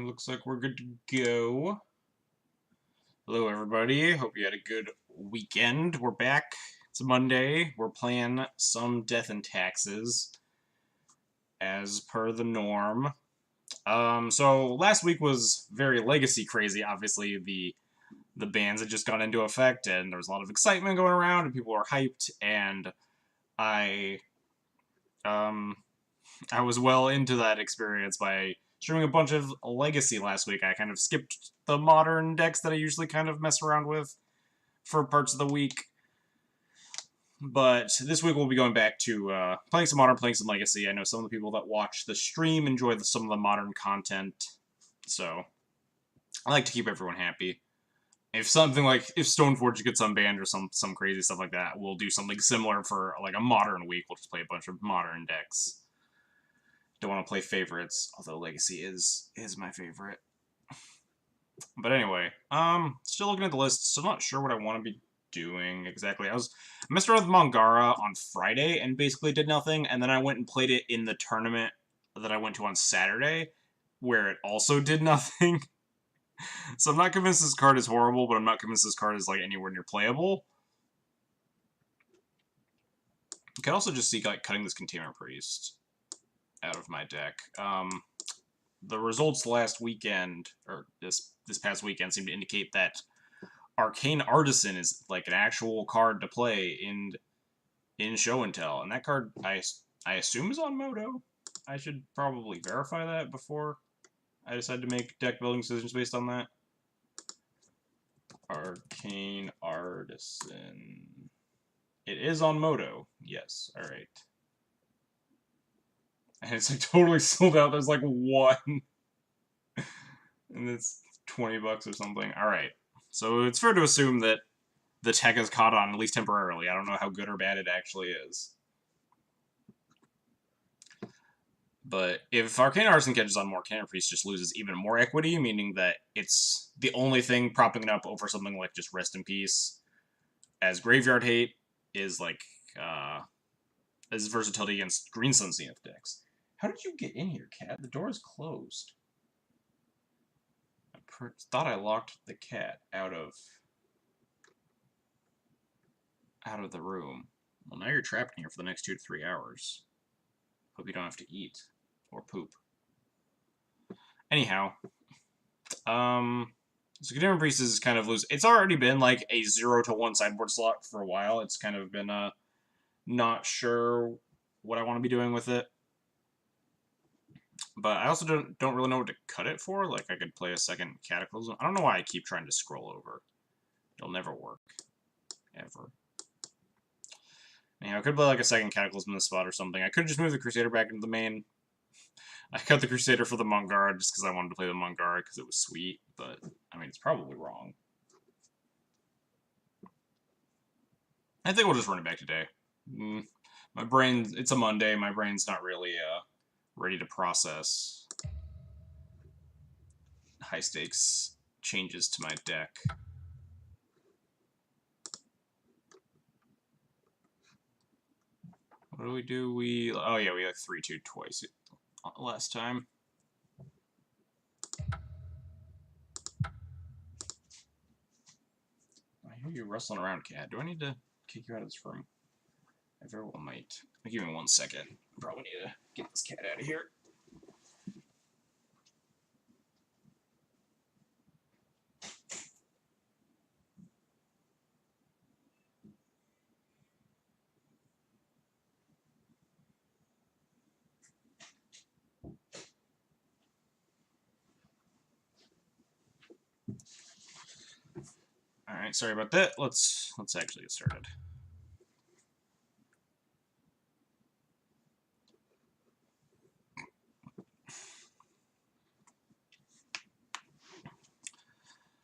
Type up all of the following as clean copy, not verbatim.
And looks like we're good to go. Hello, everybody. Hope you had a good weekend. We're back. It's Monday. We're playing some Death and Taxes, as per the norm. So last week was very legacy crazy. Obviously, the bans had just gone into effect, and there was a lot of excitement going around, and people were hyped. And I, I was well into that experience by streaming a bunch of Legacy last week. I kind of skipped the modern decks that I usually kind of mess around with for parts of the week. But this week we'll be going back to playing some Modern, playing some Legacy. I know some of the people that watch the stream enjoy some of the Modern content, so I like to keep everyone happy. If something like, if Stoneforge gets unbanned or some crazy stuff like that, we'll do something similar for like a Modern week. We'll just play a bunch of Modern decks. Don't want to play favorites, although Legacy is my favorite. But anyway, still looking at the list, still not sure what I want to be doing exactly. I messed around with Mangara on Friday and basically did nothing, and then I went and played it in the tournament that I went to on Saturday, where it also did nothing. So I'm not convinced this card is horrible, but I'm not convinced this card is like anywhere near playable. You could also just see like cutting this Containment Priest out of my deck. The results last weekend, or this past weekend, seem to indicate that Arcane Artisan is like an actual card to play in Show and Tell, and that card I assume is on Moto. I should probably verify that before I decide to make deck building decisions based on that. Arcane Artisan. It is on Moto. Yes. All right. And it's like totally sold out. There's like one. And it's $20 or something. Alright. So it's fair to assume that the tech has caught on, at least temporarily. I don't know how good or bad it actually is. But if Arcane Artisan catches on more, Cannon Priest just loses even more equity, meaning that it's the only thing propping it up over something like just Rest in Peace. As Graveyard Hate is like, as versatility against Green Sun Zenith decks. How did you get in here, cat? The door is closed. I thought I locked the cat out of the room. Well, now you're trapped in here for the next 2 to 3 hours. Hope you don't have to eat or poop. Anyhow, so Containment Priest is kind of loose. It's already been like a 0 to 1 sideboard slot for a while. It's kind of been not sure what I want to be doing with it. But I also don't really know what to cut it for. Like, I could play a second Cataclysm. I don't know why I keep trying to scroll over. It'll never work. Ever. Anyhow, I could play like a second Cataclysm in the spot or something. I could just move the Crusader back into the main. I cut the Crusader for the Mangara just because I wanted to play the Mangara because it was sweet. But, I mean, it's probably wrong. I think we'll just run it back today. My brain, it's a Monday. My brain's not really, ready to process high stakes changes to my deck. What do we do? Oh yeah, we like 3-2 twice last time. I hear you rustling around, cat. Do I need to kick you out of this room? I very well might. Give me 1 second. I probably need to get this cat out of here. Alright, sorry about that. Let's actually get started.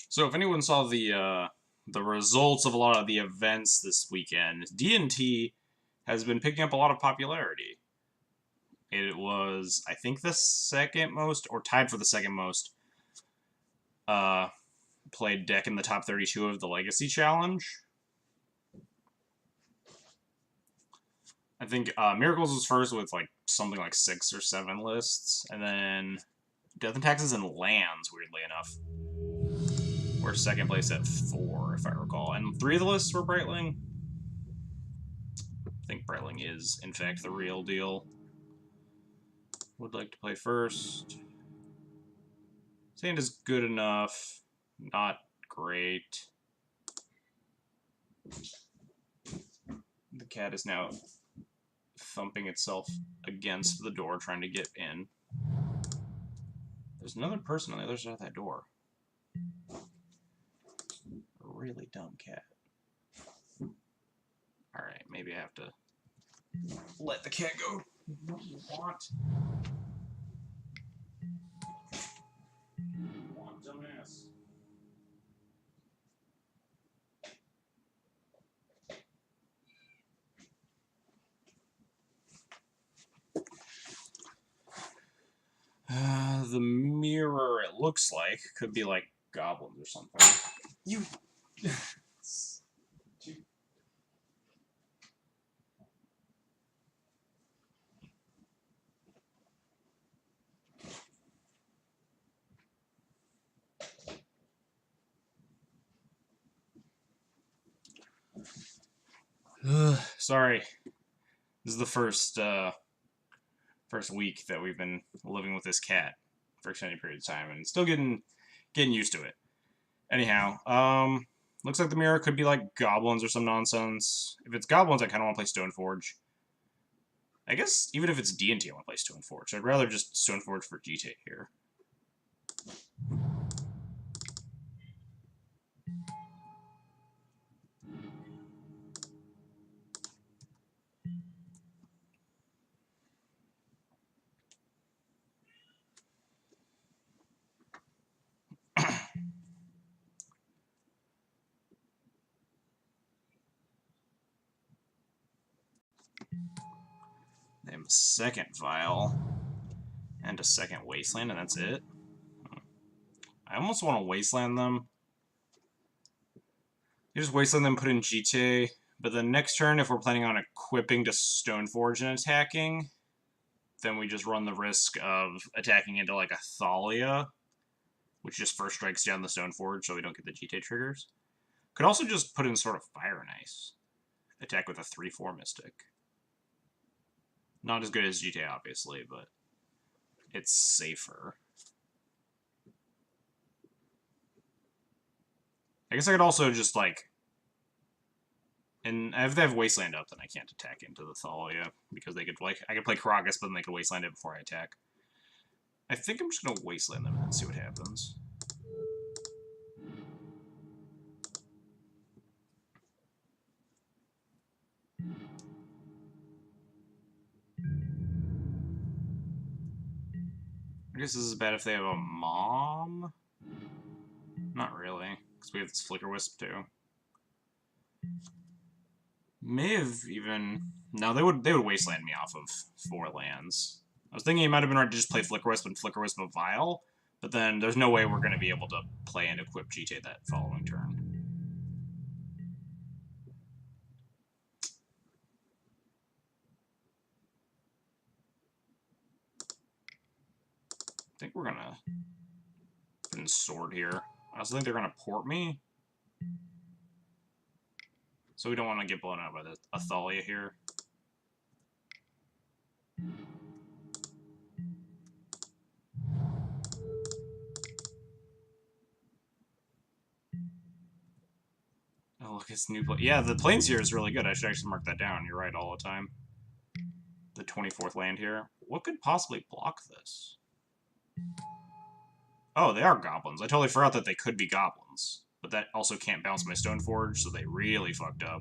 So if anyone saw the results of a lot of the events this weekend, D&T has been picking up a lot of popularity. It was, I think, the second most, or tied for the second most, played deck in the top 32 of the Legacy Challenge. I think Miracles was first with like something like 6 or 7 lists, and then Death and Taxes and Lands, weirdly enough. We're second place at 4, if I recall. And 3 of the lists were Brightling. I think Brightling is, in fact, the real deal. Would like to play first. Sand is good enough. Not great. The cat is now thumping itself against the door, trying to get in. There's another person on the other side of that door. A really dumb cat. Alright, maybe I have to let the cat go. What do you want? Want dumbass. The mirror, it looks like, could be like goblins or something. You. Sorry. This is the first week that we've been living with this cat for extended period of time, and still getting used to it. Anyhow, looks like the mirror could be like goblins or some nonsense. If it's goblins, I kind of want to play Stoneforge. I guess even if it's D&T, I want to play Stoneforge. I'd rather just Stoneforge for GT here. They have a second Vial and a second Wasteland, and that's it. I almost want to Wasteland them. You just Wasteland them, put in GTA, but the next turn, if we're planning on equipping to Stoneforge and attacking, then we just run the risk of attacking into like a Thalia, which just first strikes down the Stoneforge so we don't get the GTA triggers. Could also just put in sort of Fire and Ice. Attack with a 3/4 Mystic. Not as good as GTA, obviously, but it's safer. I guess I could also just, like... And if they have Wasteland up, then I can't attack into the Thalia, because they could, like... I could play Karagas, but then they could Wasteland it before I attack. I think I'm just gonna Wasteland them and see what happens. I guess this is bad if they have a Mom? Not really, because we have this Flicker Wisp too. May have even... No, they would Wasteland me off of 4 lands. I was thinking it might have been right to just play Flicker Wisp and Flicker Wisp a Vial, but then there's no way we're going to be able to play and equip GTA that following turn. I think we're going to put in Sword here. I also think they're going to port me. So we don't want to get blown out by the Athalia here. Oh, look, it's new play. Yeah, the Plains here is really good. I should actually mark that down. You're right all the time. The 24th land here. What could possibly block this? Oh, they are goblins. I totally forgot that they could be goblins. But that also can't bounce my Stoneforge, so they really fucked up.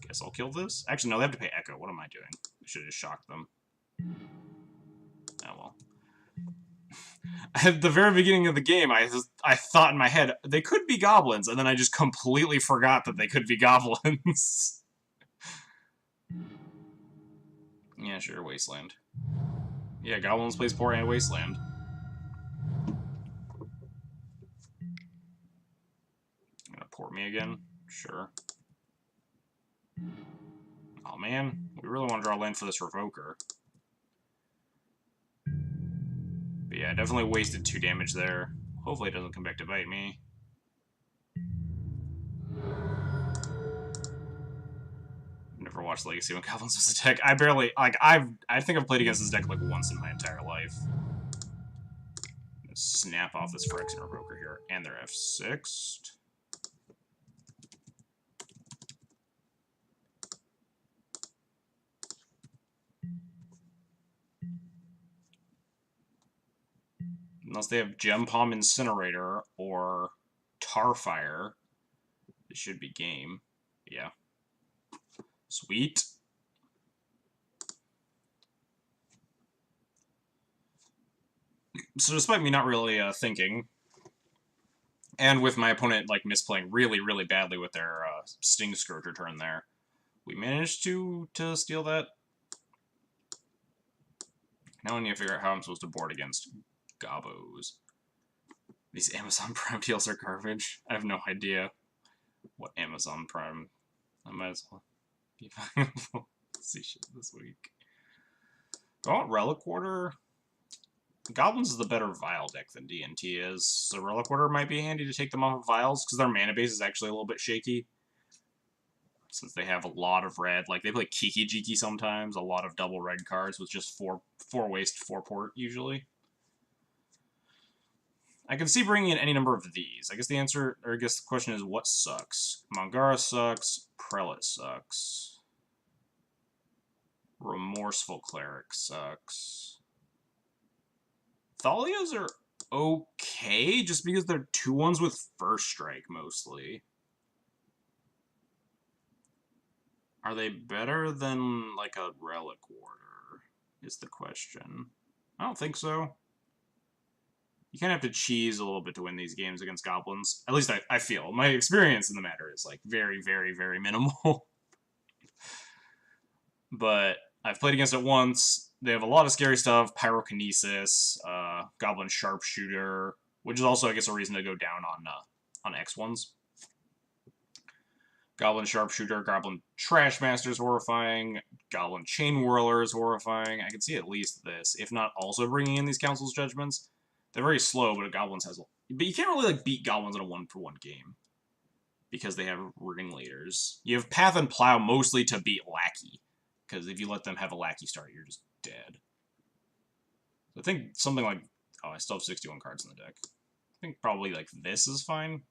Guess I'll kill this. Actually, no, they have to pay Echo. What am I doing? I should have just shocked them. Oh, well. At the very beginning of the game, I thought in my head, they could be goblins, and then I just completely forgot that they could be goblins. Yeah, sure, Wasteland. Yeah, Goblins plays Port and Wasteland. Gonna port me again? Sure. Oh man, we We really want to draw land for this Revoker. But yeah, definitely wasted 2 damage there. Hopefully it doesn't come back to bite me. Never watched Legacy when Goblins was a deck. I barely, like, I think I've played against this deck like once in my entire life. Snap off this Phyrexian Revoker here. And they're F6. Unless they have Gem Palm Incinerator or Tarfire, it should be game. Yeah. Sweet. So despite me not really thinking, and with my opponent like misplaying really, really badly with their Sting Scourger turn there, we managed to steal that. Now I need to figure out how I'm supposed to board against Gobos. These Amazon Prime deals are garbage. I have no idea what Amazon Prime. I might as well be see shit this week. Do I want Relic Order? Goblins is the better Vial deck than D&T is, so Relic Order might be handy to take them off of Vials, because their mana base is actually a little bit shaky. Since they have a lot of red, like they play Kiki Jiki sometimes, a lot of double red cards with just 4 waste, 4 port usually. I can see bringing in any number of these. I guess the answer, or I guess the question is, what sucks? Mangara sucks, Prelate sucks. Remorseful Cleric sucks. Thalias are okay, just because they're 2/1s with First Strike, mostly. Are they better than, like, a Relic Warder, is the question. I don't think so. You kind of have to cheese a little bit to win these games against Goblins. At least I feel. My experience in the matter is, like, very, very, very minimal. But I've played against it once. They have a lot of scary stuff. Pyrokinesis, Goblin Sharpshooter, which is also, I guess, a reason to go down on X1s. Goblin Sharpshooter, Goblin Trashmaster is horrifying, Goblin Chain Whirler is horrifying. I can see at least this, if not also bringing in these Council's Judgments. They're very slow, but Goblins has... But you can't really like beat Goblins in a 1-for-1 game, because they have Ringleaders. You have Path and Plow mostly to beat Lackey, because if you let them have a Lackey start, you're just dead. So I think something like... Oh, I still have 61 cards in the deck. I think probably like this is fine.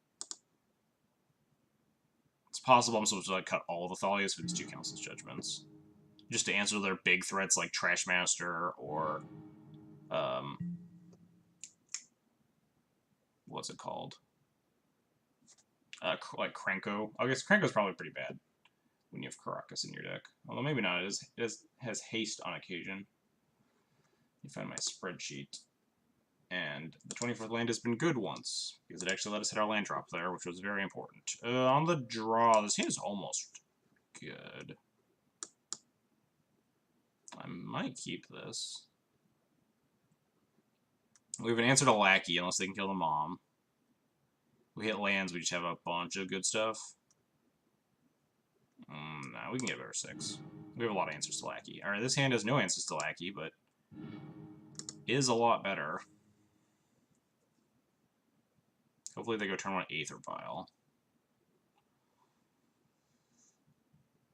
It's possible I'm supposed to like cut all the Thalias for these 2 Council's Judgments. Just to answer their big threats like Trashmaster or... what's it called? Like Krenko. I guess Krenko's probably pretty bad when you have Karakas in your deck. Although maybe not. It has haste on occasion. You find my spreadsheet. And the 24th land has been good once, because it actually let us hit our land drop there, which was very important. On the draw, this hand is almost good. I might keep this. We have an answer to Lackey, unless they can kill the mom. We hit lands, we just have a bunch of good stuff. Nah, we can get better 6. We have a lot of answers to Lackey. Alright, this hand has no answers to Lackey, but is a lot better. Hopefully they go turn 1 Aether Vial.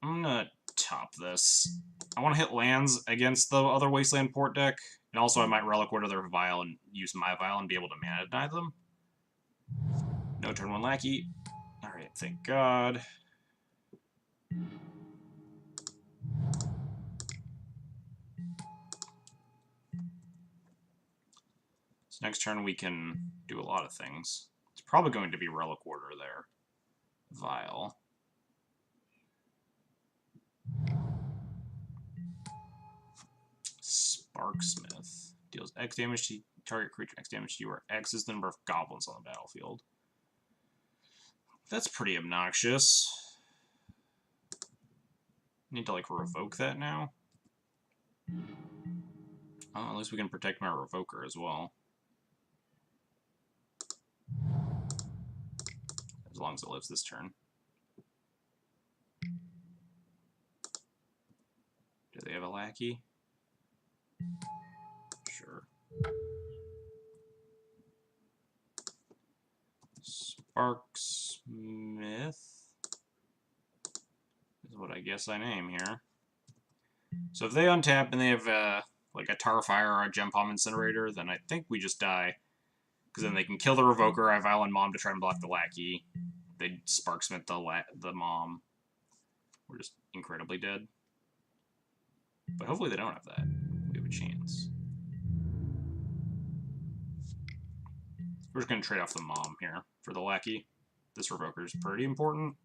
I'm gonna top this. I want to hit lands against the other Wasteland Port deck, and also I might Relic Order their Vial and use my Vial and be able to mana deny them. No turn 1 Lackey. Alright, thank God. So next turn we can do a lot of things. It's probably going to be Relic Order there. Vial. Sparksmith. Deals X damage to target creature, X damage to you, where X is the number of goblins on the battlefield. That's pretty obnoxious. Need to, like, revoke that now? Oh, at least we can protect my Revoker as well. As long as it lives this turn. Do they have a lackey? Sure. Sparksmith is what I guess I name here. So if they untap and they have like a Tar Fire or a Gem Palm Incinerator, then I think we just die. Because then they can kill the Revoker, I Violent Mom to try and block the Lackey. They Sparksmith the Mom. We're just incredibly dead. But hopefully they don't have that. We have a chance. We're just going to trade off the Mom here for the Lackey. This Revoker is pretty important.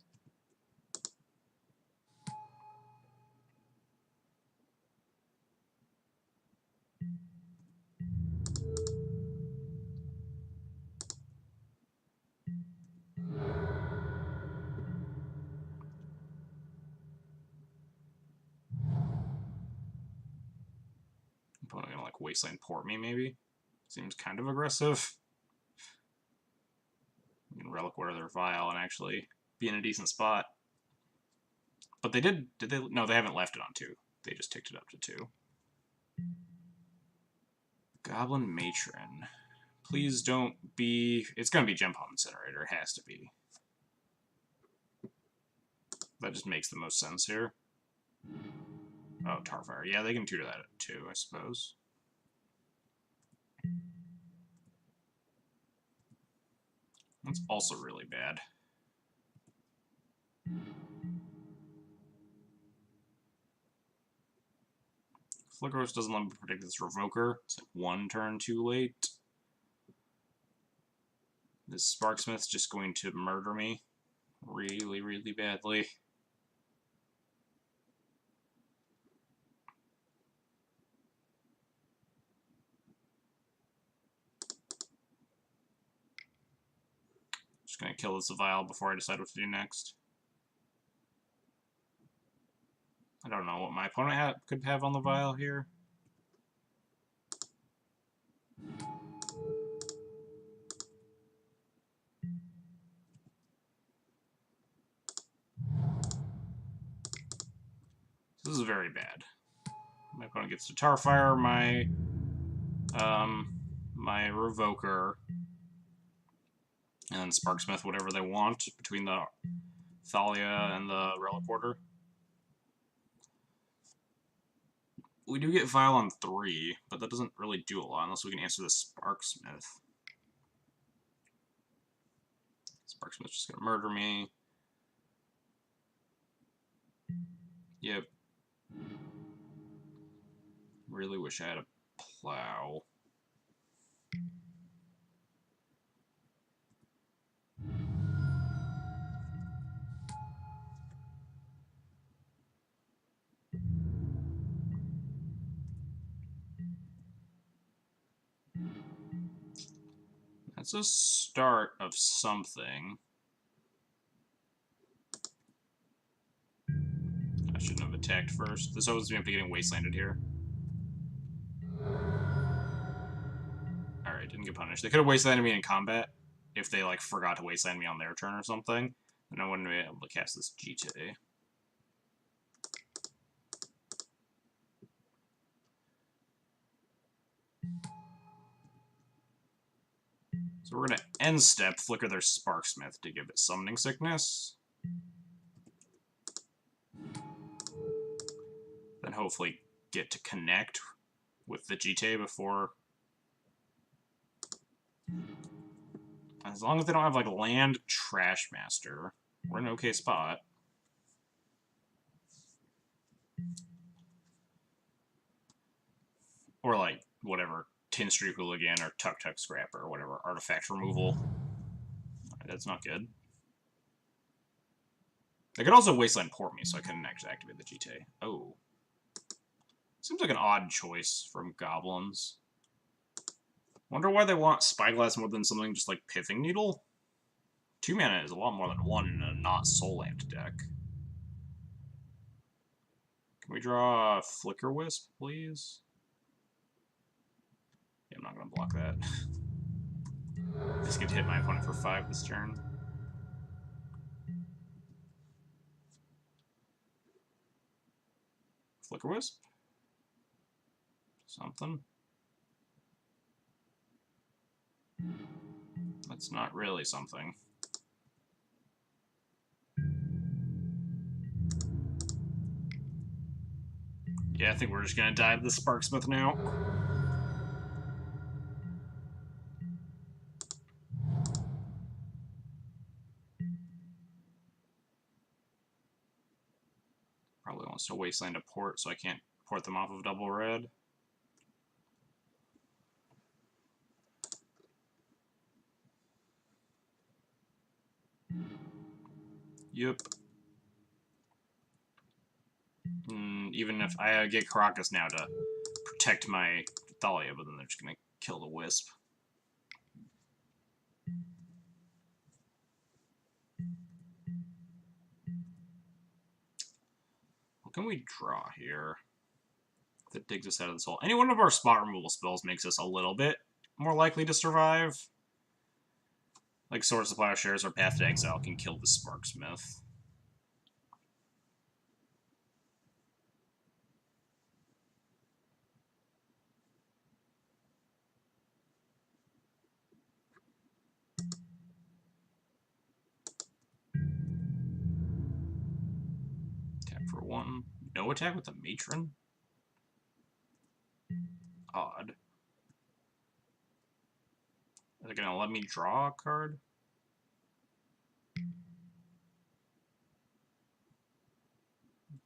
Opponent gonna like Wasteland Port me maybe. Seems kind of aggressive. We can Relic Water their Vial and actually be in a decent spot. But they did they? No, they haven't left it on 2. They just ticked it up to 2. Goblin Matron. Please don't be... It's gonna be Gem Palm Incinerator. It has to be. That just makes the most sense here. Oh, Tarfire. Yeah, they can tutor that too, I suppose. That's also really bad. Flickerous doesn't let me predict this Revoker. It's like 1 turn too late. This Sparksmith's just going to murder me really, really badly. Just gonna kill this Vial before I decide what to do next. I don't know what my opponent could have on the Vial here. This is very bad. My opponent gets to Tarfire my Revoker, and then Sparksmith whatever they want between the Thalia and the Relic Order. We do get Vial on 3, but that doesn't really do a lot unless we can answer the Sparksmith. Sparksmith's just gonna murder me. Yep. Really wish I had a plow. That's a start of something. I shouldn't have attacked first. This opens me up to getting wastelanded here. Alright, didn't get punished. They could have wastelanded me in combat if they like forgot to wasteland me on their turn or something. And I wouldn't be able to cast this GTA. So we're going to end step, flicker their Sparksmith to give it Summoning Sickness. Then hopefully get to connect with the GTA before... As long as they don't have, like, Land Trashmaster, we're in an okay spot. Or, like, whatever, Tin Streak Hooligan or Tuk Tuk Scrapper or whatever, artifact removal. Right, that's not good. They could also Wasteland Port me, so I couldn't actually activate the GTA. Oh. Seems like an odd choice from Goblins. Wonder why they want Spyglass more than something just like Pithing Needle? 2 mana is a lot more than 1 in a not Soul Land deck. Can we draw a Flicker Wisp, please? Yeah, I'm not going to block that. Just get to hit my opponent for 5 this turn. Flicker Wisp? Something. That's not really something. Yeah, I think we're just gonna dive the Sparksmith now. Probably wants to Wasteland a port, so I can't port them off of double red. Yep. Even if I get Caracas now to protect my Thalia, but then they're just gonna kill the Wisp. What can we draw here that digs us out of this hole? Any one of our spot removal spells makes us a little bit more likely to survive. Like Source of Plowshares or Path to Exile can kill the Sparksmith. Tap for 1. No attack with the Matron? Odd. Are they gonna let me draw a card?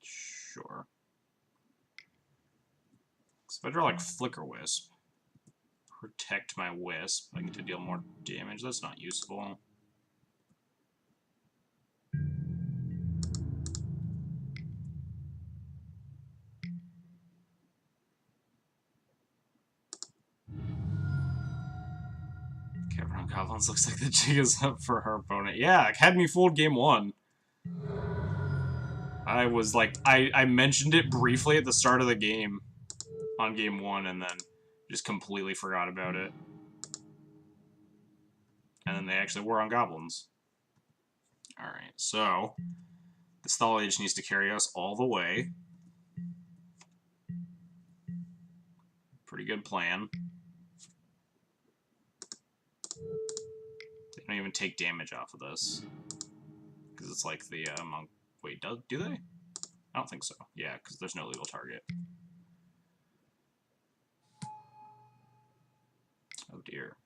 Sure. So if I draw like Flicker Wisp, protect my Wisp, I get to deal more damage. That's not useful. Cavern Goblins looks like the jig is up for her opponent. Yeah, it had me fooled game 1. I was like, I mentioned it briefly at the start of the game on game 1 and then just completely forgot about it. And then they actually were on goblins. Alright, so the Thalia just needs to carry us all the way. Pretty good plan. They don't even take damage off of this. Because it's like the monk. Wait, do they? I don't think so. Yeah, because there's no legal target. Oh dear.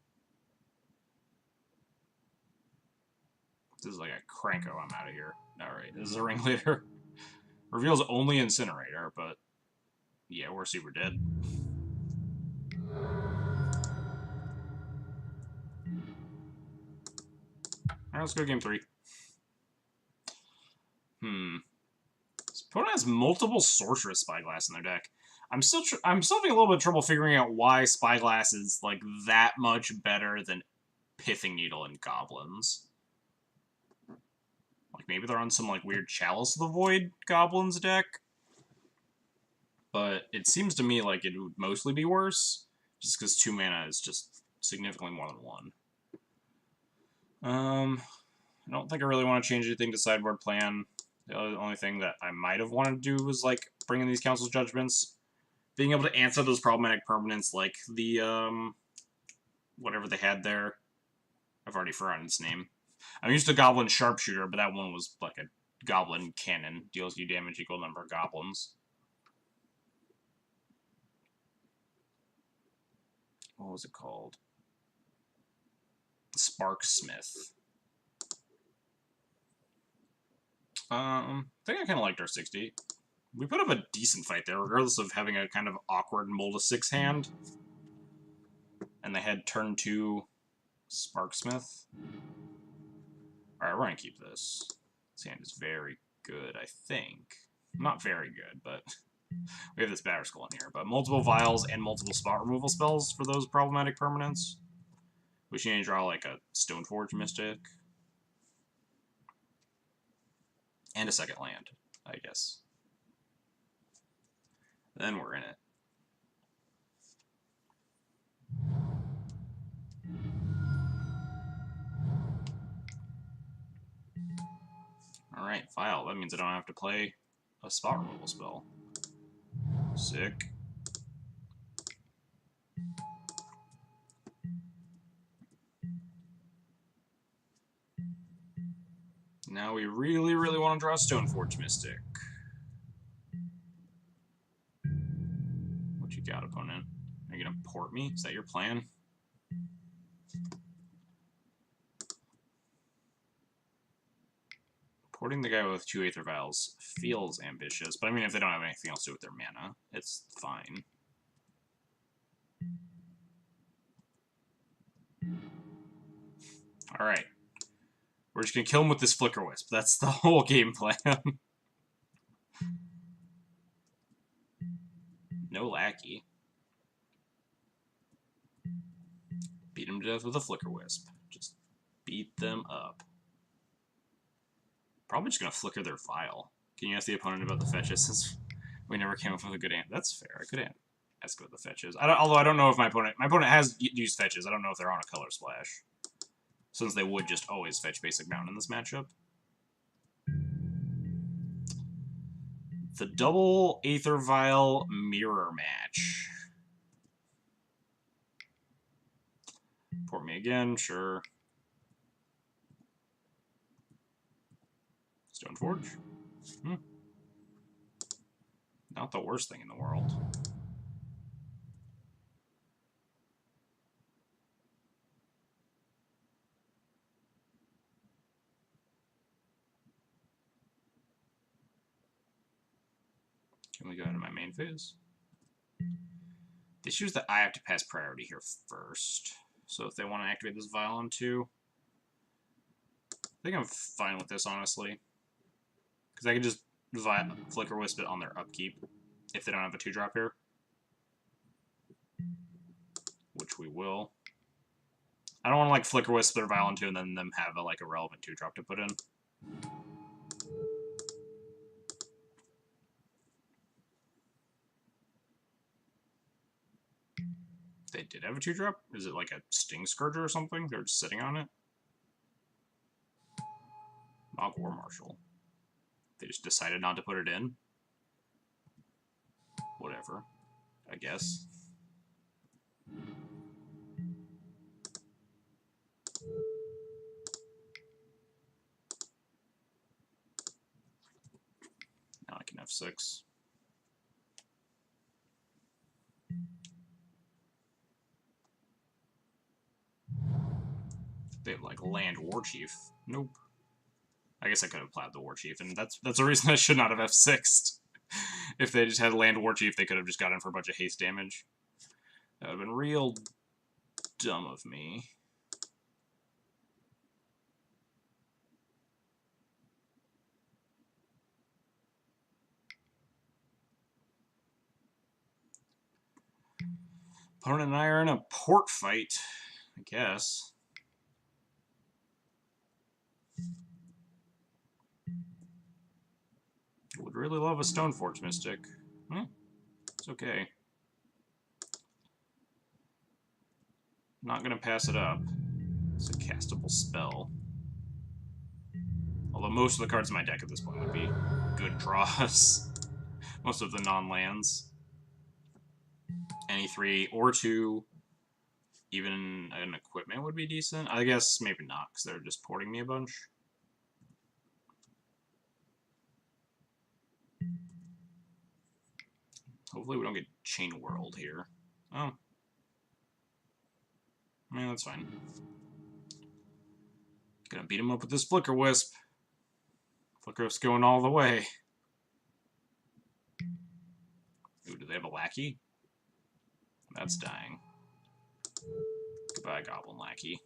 This is like a Cranko, I'm out of here. Alright, this is a Ringleader. Reveals only Incinerator, but yeah, we're super dead. Alright, let's go game 3. This opponent has multiple Sorceress Spyglass in their deck. I'm still having a little bit of trouble figuring out why Spyglass is like that much better than Pithing Needle and Goblins. Like maybe they're on some like weird Chalice of the Void Goblins deck. But it seems to me like it would mostly be worse, just because 2 mana is just significantly more than 1. I don't think I really want to change anything to sideboard plan. The only thing that I might have wanted to do was like bring in these Council Judgments. Being able to answer those problematic permanents like the, whatever they had there. I've already forgotten its name. I'm used to Goblin Sharpshooter, but that one was like a Goblin Cannon. Deals you damage equal number of goblins. What was it called? Sparksmith. I think I kind of liked our 60. We put up a decent fight there, regardless of having a kind of awkward Mold 6 hand. And they had turn 2 Sparksmith. Alright, we're gonna keep this. This hand is very good, I think. Not very good, but we have this Batterskull in here. But multiple Vials and multiple spot removal spells for those problematic permanents. We should need to draw like a Stoneforge Mystic. And a second land, I guess. Then we're in it. Alright, File. That means I don't have to play a spot removal spell. Sick. Now we really, really want to draw Stoneforge Mystic. What you got, opponent? Are you gonna port me? Is that your plan? Porting the guy with 2 Aether Vials feels ambitious, but I mean, if they don't have anything else to do with their mana, it's fine. Alright. We're just gonna kill him with this Flicker Wisp. That's the whole game plan. No Lackey. Beat him to death with a Flicker Wisp. Just beat them up. Probably just gonna flicker their Vial. Can you ask the opponent about the fetches since we never came up with a good answer? That's fair. I could ask about the fetches. Although I don't know if my opponent has used fetches. I don't know if they're on a Color Splash, since they would just always fetch basic mountain in this matchup. The double Aether Vial mirror match. Port me again, sure. Stoneforge? Not the worst thing in the world. Can we go into my main phase? The issue is that I have to pass priority here first. So if they want to activate this Vial on 2, I think I'm fine with this, honestly. Because I can just Flicker Wisp it on their upkeep if they don't have a 2-drop here. Which we will. I don't want to like Flicker Wisp their Vial on 2 and then them have a relevant 2-drop to put in. They did have a 2-drop? Is it like a Sting Scourger or something? They're just sitting on it? Not War Marshal. They just decided not to put it in? Whatever, I guess. Now I can F6. They have like land War Chief. Nope. I guess I could have plowed the War Chief, and that's a reason I should not have F6'd. If they just had land War Chief, they could have just got in for a bunch of haste damage. That would have been real dumb of me. Opponent and I are in a port fight, I guess. Would really love a Stoneforge Mystic. It's okay. Not gonna pass it up. It's a castable spell. Although most of the cards in my deck at this point would be good draws. Most of the non-lands. Any 3 or 2. Even an equipment would be decent. I guess maybe not, because they're just porting me a bunch. Hopefully we don't get Chain Whirled here. Oh. Yeah, that's fine. Gonna beat him up with this Flicker Wisp. Flicker Wisp's going all the way. Ooh, do they have a Lackey? That's dying. Goodbye, Goblin Lackey.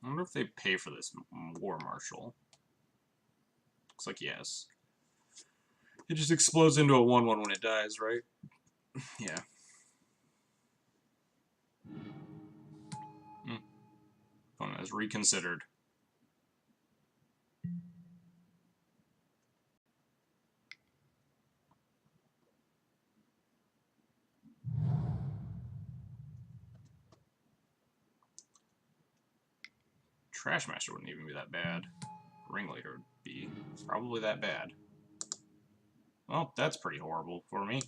I wonder if they pay for this War Marshal. Looks like yes. It just explodes into a 1/1 when it dies, right? Yeah. Opponent has reconsidered. Trashmaster wouldn't even be that bad. Ringleader would be probably that bad. Well, that's pretty horrible for me.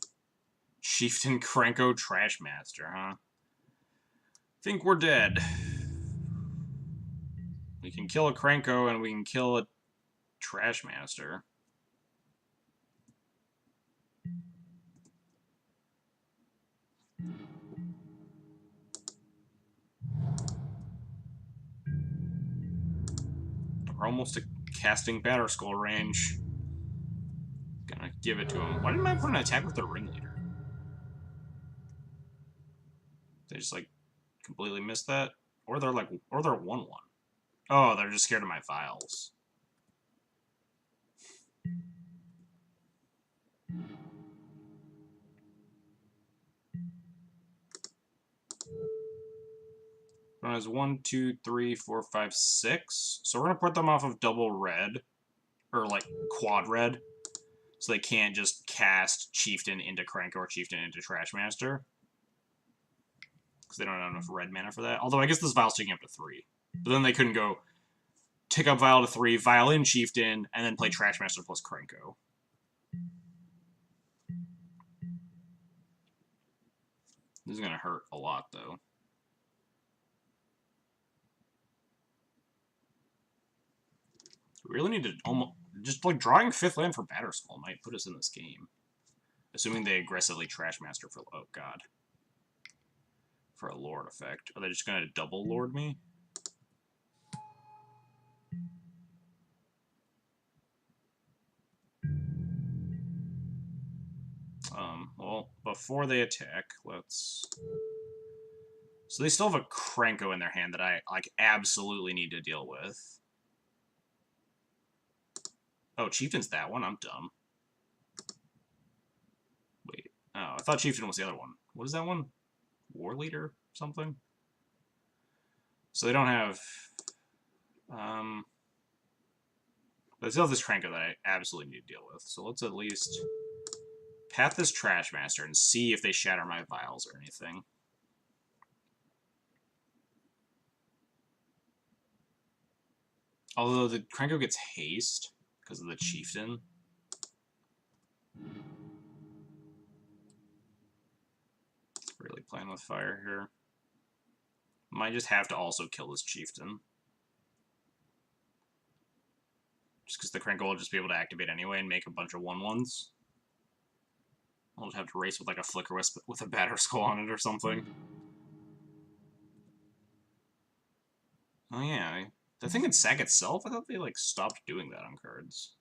Chieftain Krenko Trashmaster, huh? Think we're dead. We can kill a Krenko and we can kill a Trashmaster. We're almost at casting Batterskull range. Gonna give it to him. Why didn't I put an attack with the ringleader? They just like completely missed that? Or they're like, or they're 1-1. Oh, they're just scared of my vials. One has 1, 2, 3, 4, 5, 6. So we're gonna put them off of double red. Or like quad red. So they can't just cast Chieftain into Krenko or Chieftain into Trashmaster. Because they don't have enough red mana for that. Although I guess this Vial's taking up to 3. But then they couldn't go tick up Vial to 3, Vial in Chieftain, and then play Trashmaster plus Krenko. This is going to hurt a lot, though. We really need to almost... Just, like, drawing 5th land for Batterskull might put us in this game. Assuming they aggressively Trashmaster for... Oh, God. For a Lord effect. Are they just going to double Lord me? Well, before they attack, let's... So they still have a Krenko in their hand that I, like, absolutely need to deal with. Oh, Chieftain's that one? I'm dumb. Wait. Oh, I thought Chieftain was the other one. What is that one? War Leader? Something? So they don't have... But they still have this Krenko that I absolutely need to deal with. So let's at least path this Trashmaster and see if they shatter my vials or anything. Although the Krenko gets haste because of the Chieftain. Really playing with fire here. Might just have to also kill this Chieftain. Just because the Krenko will just be able to activate anyway and make a bunch of 1/1s. I'll just have to race with like a Flicker Wisp with a Batterskull on it or something. Oh yeah, the thing in Sack itself, I thought they like stopped doing that on cards.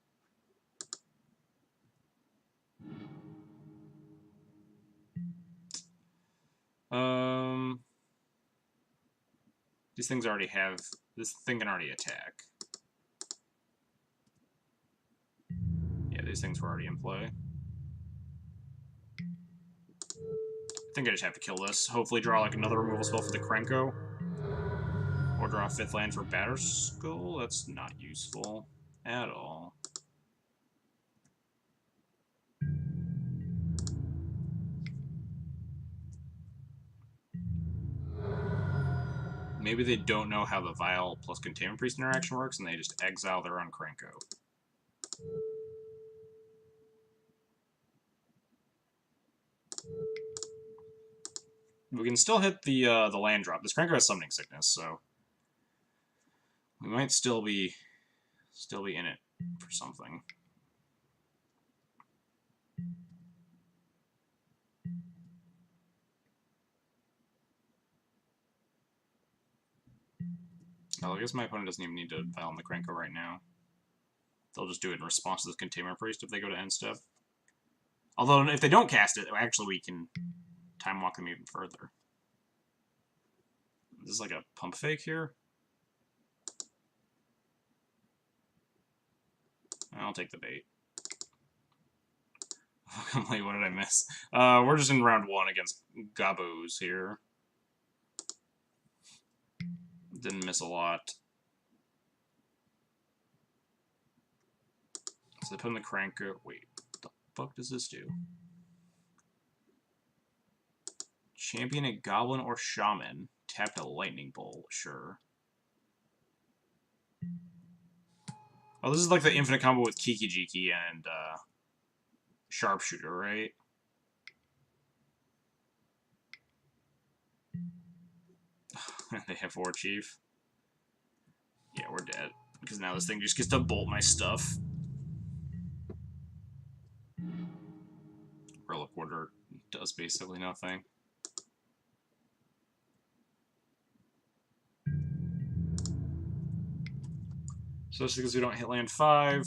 These things already have... This thing can already attack. Yeah, these things were already in play. I think I just have to kill this. Hopefully draw like another removal spell for the Krenko. Or draw a 5th land for Batterskull. That's not useful at all. Maybe they don't know how the Vial plus Containment Priest interaction works, and they just exile their own Krenko. We can still hit the land drop. This Krenko has Summoning Sickness, so we might still be in it for something. Oh, I guess my opponent doesn't even need to Vial on the Krenko right now. They'll just do it in response to the Containment Priest if they go to end step. Although, if they don't cast it, actually we can time walk them even further. This is like a pump fake here. I'll take the bait. Wait, what did I miss? We're just in round 1 against Gabos here. Didn't miss a lot. So they put in the Krenko. Wait, what the fuck does this do? Champion a Goblin or Shaman. Tap a Lightning Bolt, sure. Oh, this is like the infinite combo with Kiki Jiki and Sharpshooter, right? They have War Chief. Yeah, we're dead. Because now this thing just gets to bolt my stuff. Relic Order does basically nothing. Especially because we don't hit land 5.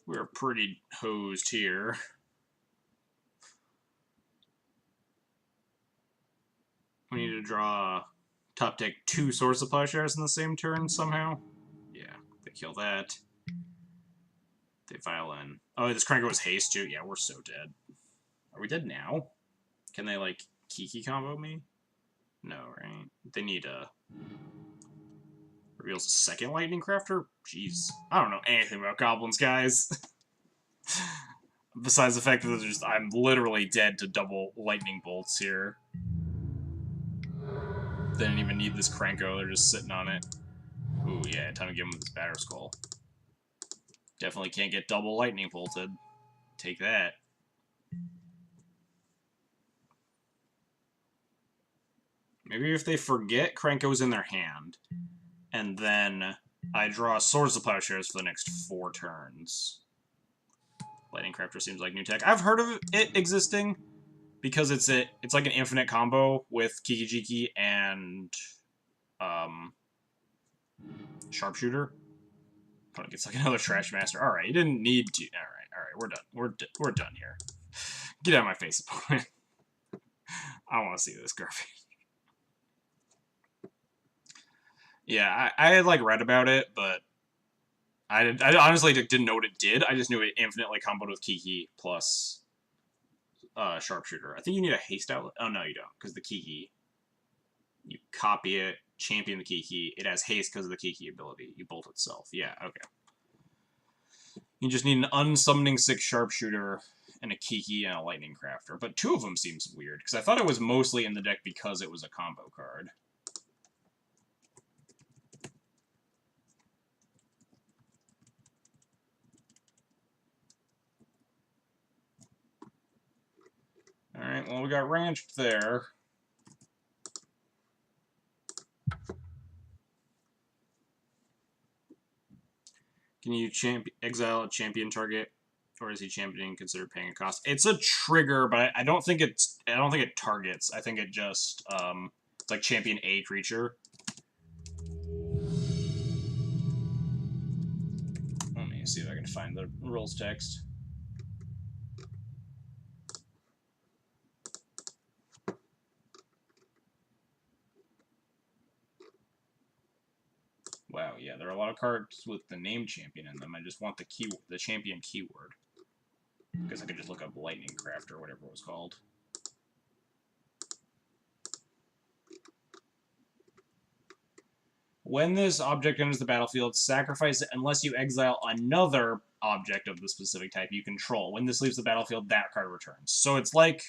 We're pretty hosed here. We need to draw top deck 2 Sword of Plowshares in the same turn somehow. Yeah, they kill that. They violin. Oh, this Cranko was haste too. Yeah, we're so dead. Are we dead now? Can they, like, Kiki combo me? No, right? They need a... Reveals a second Lightning Crafter? Jeez. I don't know anything about goblins, guys. Besides the fact that just, I'm literally dead to double lightning bolts here. They didn't even need this Cranko, they're just sitting on it. Ooh, yeah, time to give him this Batter Skull. Definitely can't get double lightning bolted. Take that. Maybe if they forget Cranko's in their hand, and then I draw Swords of Plowshares for the next 4 turns. Lightning Crafter seems like new tech. I've heard of it existing because it's like an infinite combo with Kiki Jiki and Sharpshooter. But it gets like another Trash Master. All right, you didn't need to. All right, we're done. We're done here. Get out of my face, opponent. I don't want to see this garbage. Yeah, I had like read about it, but I honestly didn't know what it did. I just knew it infinitely comboed with Kiki plus Sharpshooter. I think you need a haste outlet. Oh, no, you don't, because the Kiki, you copy it, champion the Kiki. It has haste because of the Kiki ability. You bolt itself. Yeah, okay. You just need an unsummoning 6 Sharpshooter and a Kiki and a Lightning Crafter. But 2 of them seems weird, because I thought it was mostly in the deck because it was a combo card. Alright, well, we got ranched there. Can you exile a champion target, or is he championing considered paying a cost? It's a trigger, but I don't think it targets. I think it just it's like champion a creature. Let me see if I can find the rules text. Wow, yeah, there are a lot of cards with the name champion in them. I just want the champion keyword. Because I could just look up Lightning Craft or whatever it was called. When this object enters the battlefield, sacrifice it unless you exile another object of the specific type you control. When this leaves the battlefield, that card returns. So it's like,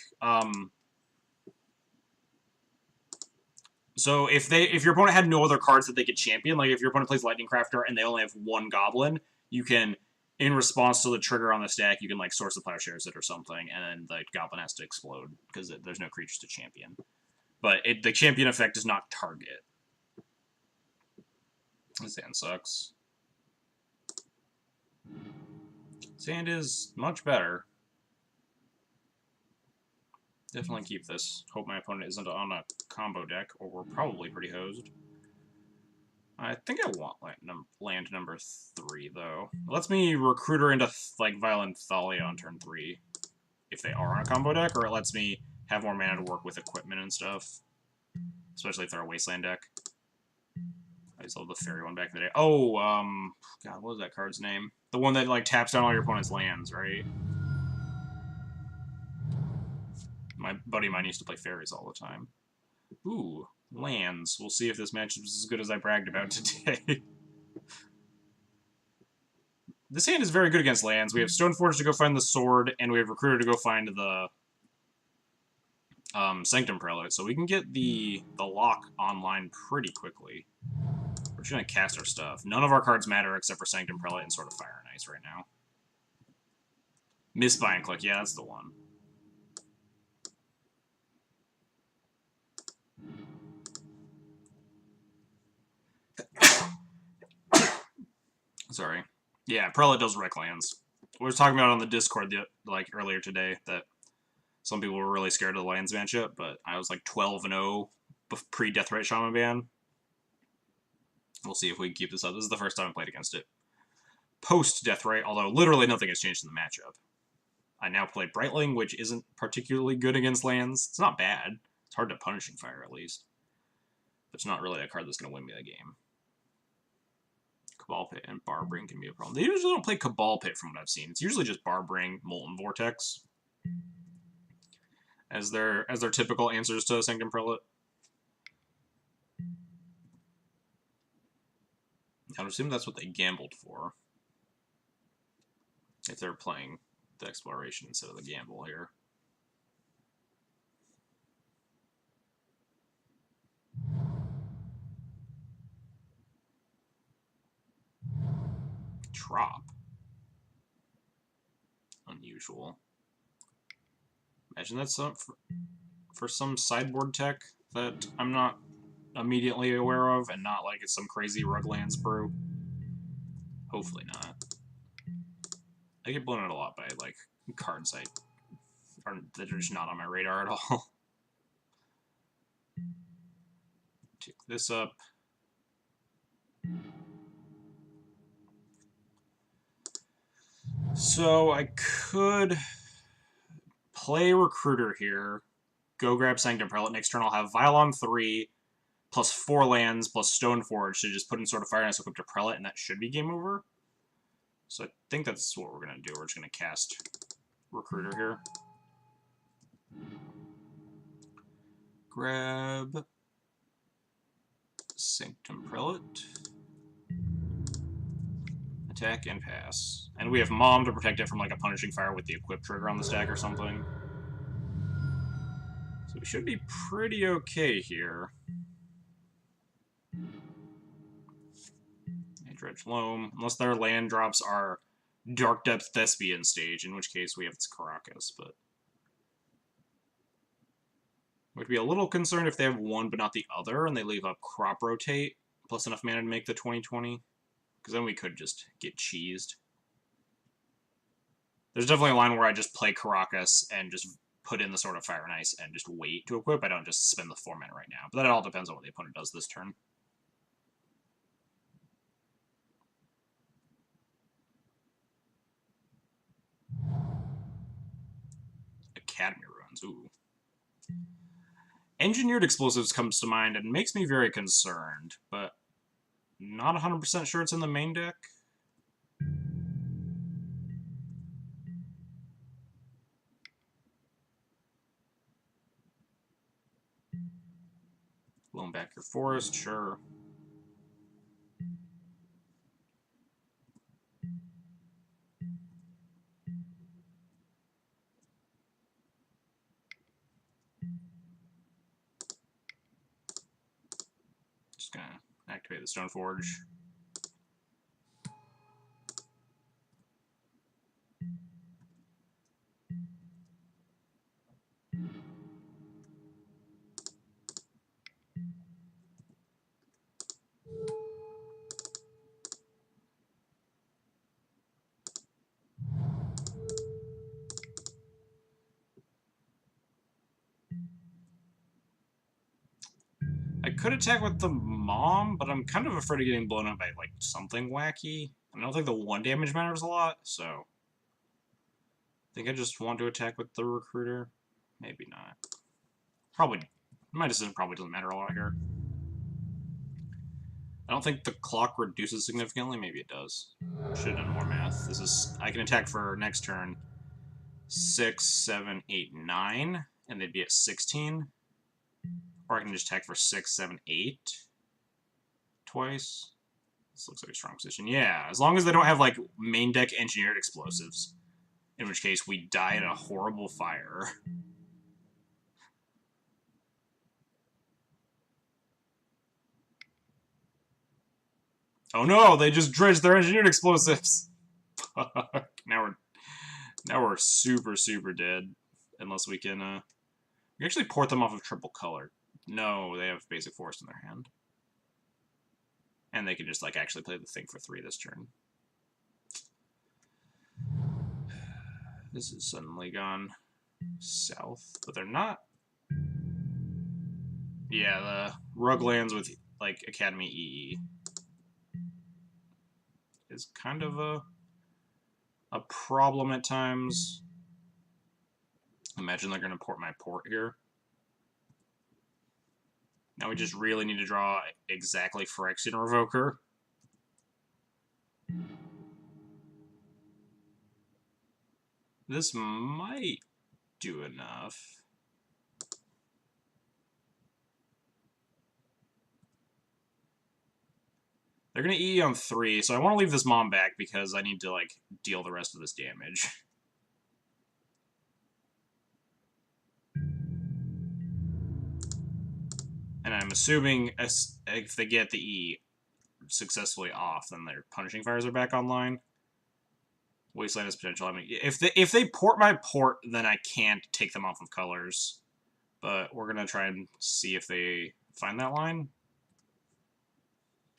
so if your opponent had no other cards that they could champion, like if your opponent plays Lightning Crafter and they only have 1 Goblin, you can, in response to the trigger on the stack, you can like Source of Plowshares it or something, and then the Goblin has to explode because there's no creatures to champion. But the champion effect does not target. This hand sucks. Sand is much better. Definitely keep this. Hope my opponent isn't on a combo deck, or we're probably pretty hosed. I think I want land number 3, though. It lets me Recruiter into, like, Violent Thalia on turn 3, if they are on a combo deck, or it lets me have more mana to work with equipment and stuff. Especially if they're a Wasteland deck. I just love the Fairy one back in the day. Oh, God, what was that card's name? The one that, like, taps down all your opponent's lands, right? My buddy of mine used to play Fairies all the time. Ooh, lands. We'll see if this match is as good as I bragged about today. This hand is very good against lands. We have Stoneforge to go find the sword, and we have Recruiter to go find the Sanctum Prelate, so we can get the lock online pretty quickly. We're just gonna cast our stuff. None of our cards matter except for Sanctum Prelate and Sword of Fire and Ice right now. Miss Buy and Click, yeah, that's the one. Sorry. Yeah, Prelate does wreck lands. We were talking about it on the Discord like earlier today that some people were really scared of the lands matchup, but I was like 12-0 pre-Deathrite Shaman ban. We'll see if we can keep this up. This is the first time I played against it. Post-Deathrite, although literally nothing has changed in the matchup. I now play Brightling, which isn't particularly good against lands. It's not bad. It's hard to Punishing Fire, at least. But it's not really a card that's going to win me the game. Cabal Pit and Barbring can be a problem. They usually don't play Cabal Pit from what I've seen. It's usually just Barbring, Molten Vortex as their typical answers to Sanctum Prelate. I would assume that's what they gambled for. If they're playing the Exploration instead of the gamble here. Trop. Unusual. Imagine that's for some sideboard tech that I'm not immediately aware of, and not like it's some crazy Ruglands brew. Hopefully not. I get blown out a lot by like cards that are just not on my radar at all. Pick this up. So I could play Recruiter here, go grab Sanctum Prelate. Next turn I'll have Violon 3, plus 4 lands, plus Stoneforge to just put in Sword of Fire and Ice equipped to Prelate, and that should be game over. So I think that's what we're going to do. We're just going to cast Recruiter here. Grab Sanctum Prelate. Attack and pass. And we have Mom to protect it from like a Punishing Fire with the equip trigger on the stack or something. So we should be pretty okay here. Dredge Loam. Unless their land drops are Dark Depth Thespian stage, in which case we have its Caracas, but would be a little concerned if they have one but not the other, and they leave up Crop Rotate, plus enough mana to make the 20/20, because then we could just get cheesed. There's definitely a line where I just play Caracas and just put in the Sword of Fire and Ice and just wait to equip. I don't just spend the 4 mana right now, but that all depends on what the opponent does this turn. Academy Ruins, ooh. Engineered Explosives comes to mind and makes me very concerned, but not 100% sure it's in the main deck. Blown back your forest, sure. Just gonna activate the Stoneforge. I could attack with the Mom, but I'm kind of afraid of getting blown up by, like, something wacky. I don't think the 1 damage matters a lot, so I think I just want to attack with the Recruiter. Maybe not. Probably, my decision probably doesn't matter a lot here. I don't think the clock reduces significantly. Maybe it does. Should have done more math. This is, I can attack for next turn 6, 7, 8, 9, and they'd be at 16. Or I can just attack for 6, 7, 8 twice. This looks like a strong position. Yeah, as long as they don't have, like, main deck engineered explosives. In which case, we die in a horrible fire. Oh no, they just dredged their engineered explosives! now we're super, super dead. Unless we can, we actually port them off of triple color. No, they have basic force in their hand. And they can just, like, actually play the thing for 3 this turn. This has suddenly gone south, but they're not. Yeah, the rug lands with, like, Academy EE is kind of a problem at times. Imagine they're going to port my port here. Now we just really need to draw exactly Phyrexian Revoker. This might do enough. They're going to EE on 3, so I want to leave this Mom back because I need to, like, deal the rest of this damage. And I'm assuming if they get the E successfully off, then their Punishing Fires are back online. Wasteland has potential. I mean, if they port my port, then I can't take them off of colors. But we're gonna try and see if they find that line.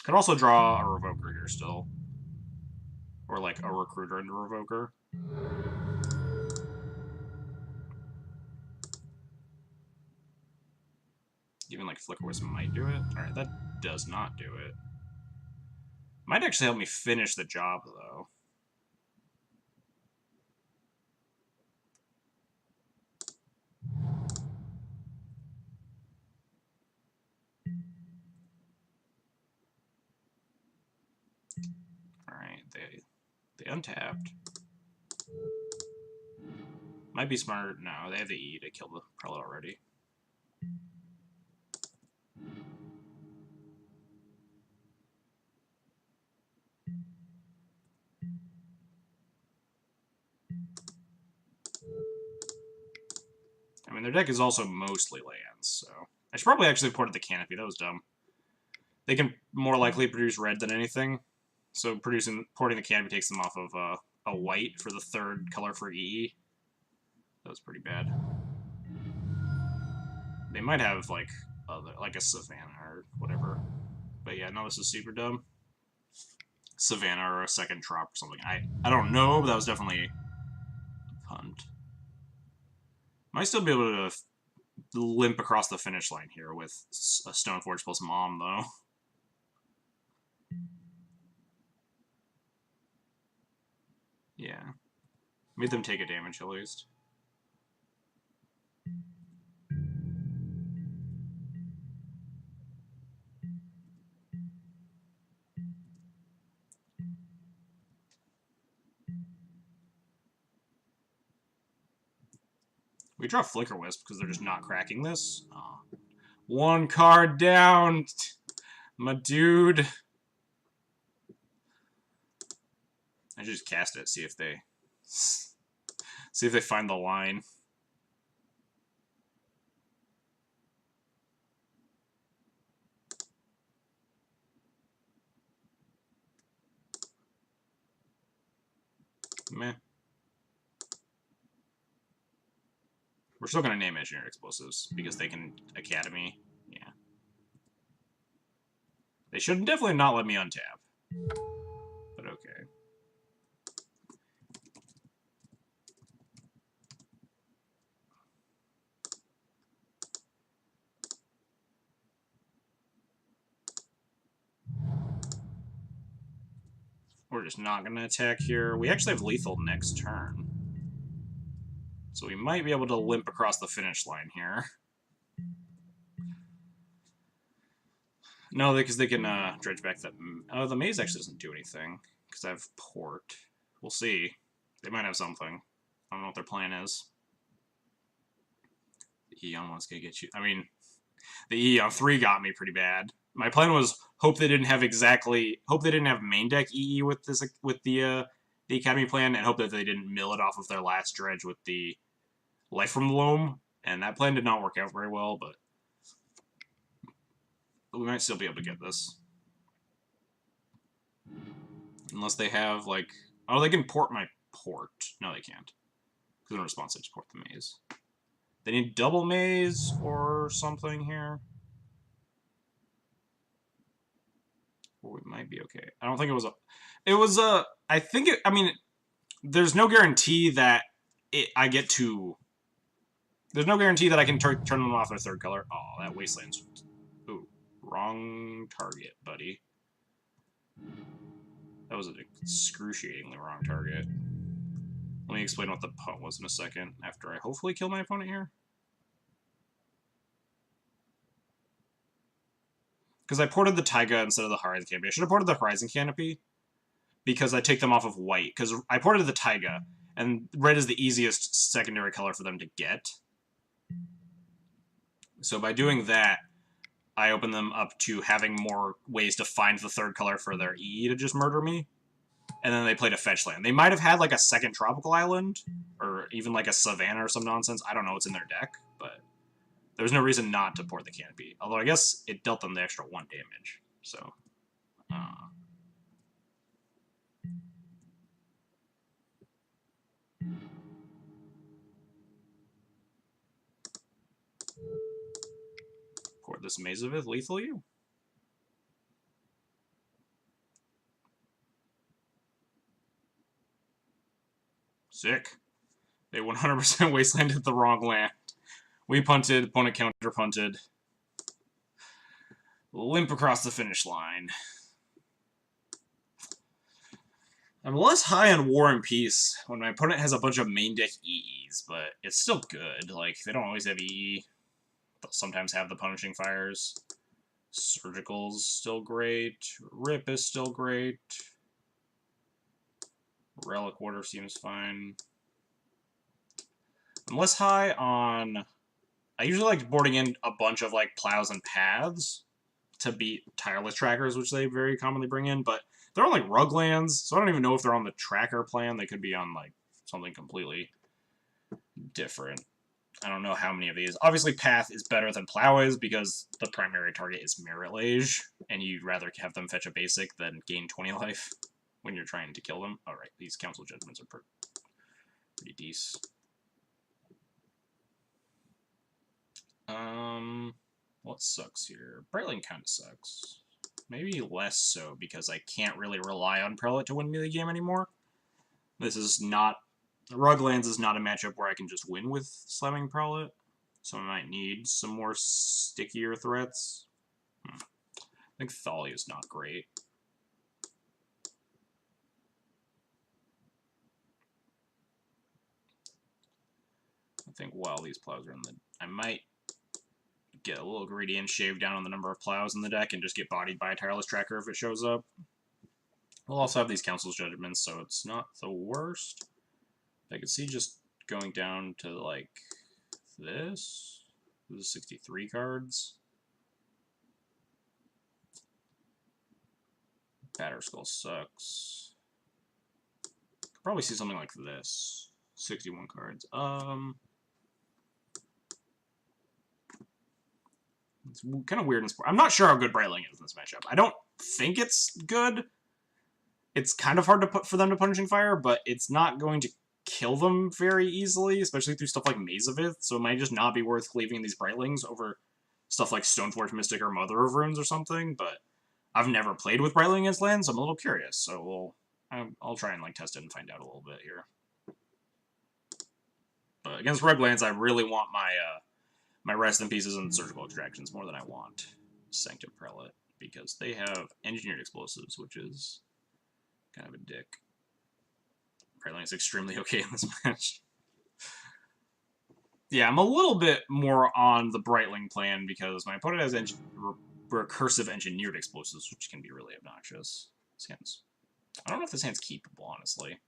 Could also draw a Revoker here still, or like a Recruiter into Revoker. Even like Flicker Wisp might do it. All right, that does not do it. Might actually help me finish the job though. Alright, they untapped. Might be smart. No, they have the E to kill the Prelate already. I mean, their deck is also mostly lands, so... I should probably actually ported the Canopy. That was dumb. They can more likely produce red than anything. So porting the Canopy takes them off of a white for the 3rd color for EE. That was pretty bad. They might have, like a Savannah or whatever. But yeah, no, this is super dumb. Savannah or a 2nd Trop or something. I don't know, but that was definitely a punt. Might still be able to limp across the finish line here with a Stoneforge plus Mom, though. Yeah. Made them take a damage, at least. We draw Flicker Wisp because they're just not cracking this. Oh. 1 card down! My dude! I just cast it, see if they find the line. Meh. We're still gonna name Engineered Explosives because they can Academy. Yeah. They should definitely not let me untap. But okay. We're just not going to attack here. We actually have lethal next turn. So we might be able to limp across the finish line here. No, because they can dredge back that... Oh, the maze actually doesn't do anything. Because I have port. We'll see. They might have something. I don't know what their plan is. The E on 1's going to get you... I mean, the E on 3 got me pretty bad. my plan was hope they didn't have main deck EE with the Academy plan, and hope that they didn't mill it off of their last dredge with the Life from Loam, and that plan did not work out very well, but we might still be able to get this. Unless they have, like... Oh, they can port my port. No, they can't. Because in response, they just port the maze. They need double maze or something here. Or we might be okay. I don't think it was a... It was a... I think it... I mean, there's no guarantee that I get to... There's no guarantee that I can turn them off their third color. Oh, that Wasteland's... Ooh, wrong target, buddy. That was an excruciatingly wrong target. Let me explain what the punt was in a second, after I hopefully kill my opponent here. Because I ported the Taiga instead of the Horizon Canopy. I should have ported the Horizon Canopy, because I take them off of white. Because I ported the Taiga, and red is the easiest secondary color for them to get. So by doing that, I open them up to having more ways to find the third color for their EE to just murder me. And then they played a fetch land. They might have had like a second tropical island, or even like a savannah or some nonsense. I don't know what's in their deck, but there was no reason not to port the canopy. Although I guess it dealt them the extra 1 damage. So, port this Maze of It, lethal you. Sick. They 100% wastelanded the wrong land. We punted, opponent counter punted. Limp across the finish line. I'm less high on War and Peace when my opponent has a bunch of main deck EEs, but it's still good. Like, they don't always have EE. They'll sometimes have the Punishing Fires. Surgical's still great. Rip is still great. Relic Order seems fine. I'm less high on... I usually like boarding in a bunch of, like, plows and paths to beat tireless trackers, which they very commonly bring in, but they're on, like, rug lands, so I don't even know if they're on the tracker plan. They could be on, like, something completely different. I don't know how many of these. Obviously, Path is better than Plow is, because the primary target is Merit Lage, and you'd rather have them fetch a basic than gain 20 life when you're trying to kill them. Alright, these Council Judgments are pretty decent. What sucks here? Brightling kind of sucks. Maybe less so, because I can't really rely on Prelate to win me the game anymore. This is not... Ruglands is not a matchup where I can just win with slamming Prelate, so I might need some more stickier threats. I think Thalia is not great. I think while these plows are in the... I might get a little greedy and shave down on the number of plows in the deck and just get bodied by a Tireless Tracker if it shows up. We'll also have these Council's Judgments, so it's not the worst. I could see just going down to, like, this. This is 63 cards. Batterskull sucks. Could probably see something like this. 61 cards. It's kind of weird in sport. I'm not sure how good Brightling is in this matchup. I don't think it's good. It's kind of hard to put for them to Punishing Fire, but it's not going to kill them very easily, especially through stuff like Maze of It, so it might just not be worth cleaving these Brightlings over stuff like Stoneforge Mystic or Mother of Runes or something, but I've never played with Brightling against lands, so I'm a little curious, so I'll try and like test it and find out a little bit here. But against Red lands, I really want my Rest in Pieces and Surgical Extractions more than I want Sanctum Prelate, because they have Engineered Explosives, which is kind of a dick. Brightling is extremely okay in this match. Yeah, I'm a little bit more on the Brightling plan because my opponent has recursive Engineered Explosives, which can be really obnoxious. This hand's... I don't know if this hand's keepable, honestly.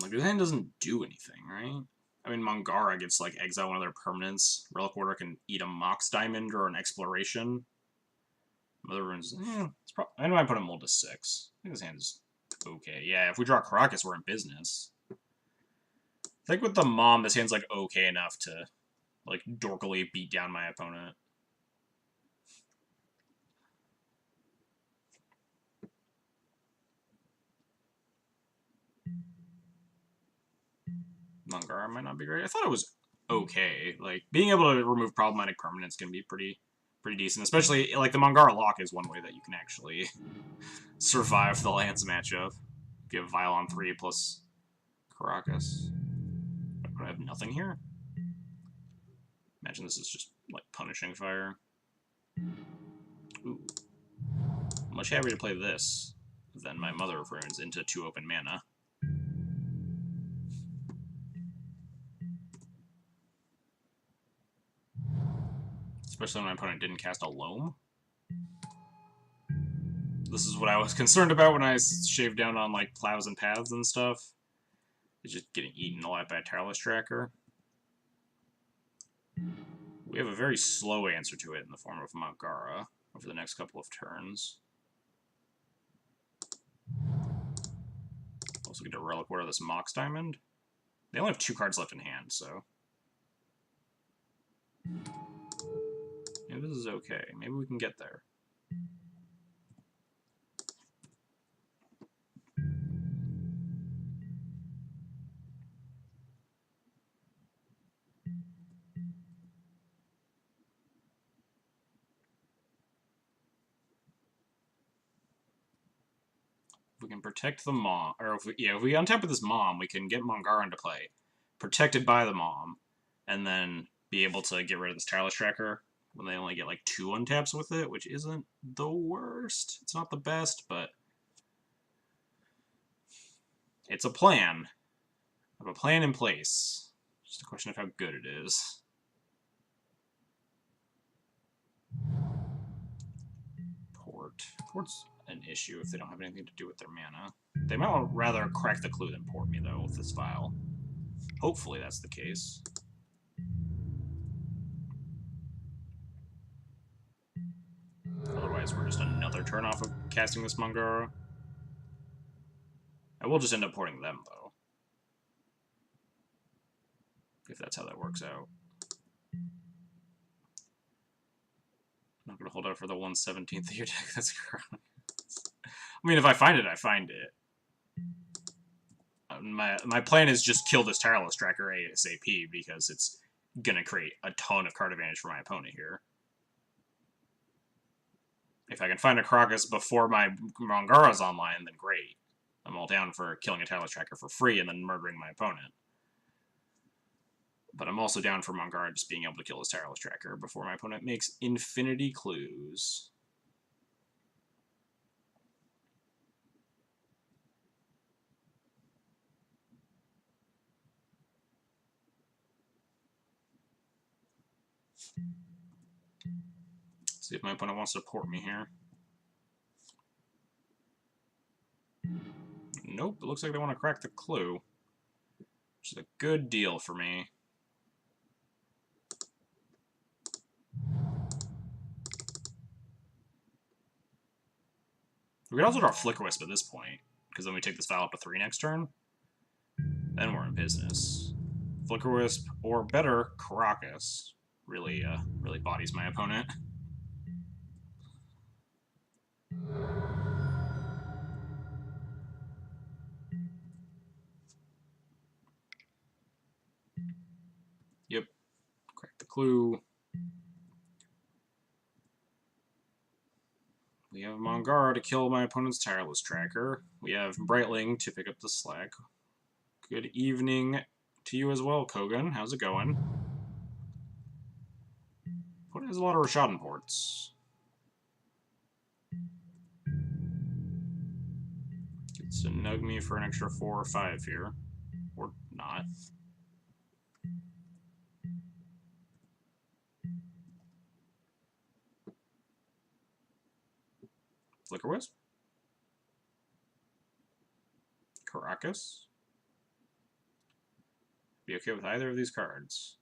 Like, this hand doesn't do anything, right? I mean, Mangara gets, like, exile one of their permanents. Relic Order can eat a Mox Diamond or an Exploration. Mother Runes, I know I put him mold to 6. I think his hand is okay. Yeah, if we draw Caracas, we're in business. I think with the Mom, this hand's, like, okay enough to, like, dorkily beat down my opponent. Mangara might not be great. I thought it was okay. Like, being able to remove problematic permanents can be pretty decent. Especially, like, the Mangara lock is one way that you can actually survive the lands matchup. If you have Vile on 3 plus Caracas. I have nothing here? Imagine this is just, like, punishing fire. Ooh. I'm much happier to play this than my Mother of Runes into 2 open mana. Especially when my opponent didn't cast a Loam. This is what I was concerned about when I shaved down on, like, Plows and Paths and stuff. It's just getting eaten alive by a Tireless Tracker. We have a very slow answer to it in the form of Mangara over the next couple of turns. Also get to Relic Order this Mox Diamond. They only have 2 cards left in hand, so... Maybe this is okay. Maybe we can get there. If we can protect the Mom, or if we untap with this Mom, we can get Mangara into play, protected by the Mom, and then be able to get rid of this Tireless Tracker when they only get like 2 untaps with it, which isn't the worst. It's not the best, but it's a plan. I have a plan in place. Just a question of how good it is. Port's an issue if they don't have anything to do with their mana. They might rather crack the clue than port me, though, with this file. Hopefully that's the case. Otherwise, we're just another turn off of casting this Mangara. I will just end up porting them, though. If that's how that works out. I'm not going to hold out for the 1/17th of your deck. That's correct. I mean, if I find it, I find it. My plan is just kill this Tireless Tracker ASAP, because it's going to create a ton of card advantage for my opponent here. If I can find a Caracas before my Mangara's online, then great. I'm all down for killing a Tireless Tracker for free and then murdering my opponent. But I'm also down for Mangara just being able to kill this Tireless Tracker before my opponent makes infinity clues. Let's see if my opponent wants to port me here. Nope, it looks like they want to crack the clue. Which is a good deal for me. We could also draw Flicker Wisp at this point, because then we take this file up to 3 next turn. Then we're in business. Flicker Wisp, or better, Caracas, really bodies my opponent. Yep, crack the clue. We have Mangara to kill my opponent's Tireless Tracker. We have Brightling to pick up the slack. Good evening to you as well, Kogan. How's it going? What has a lot of Rashadan ports? Gets to nug me for an extra 4 or 5 here. Or not. Flicker Wisp. Caracas. Be okay with either of these cards.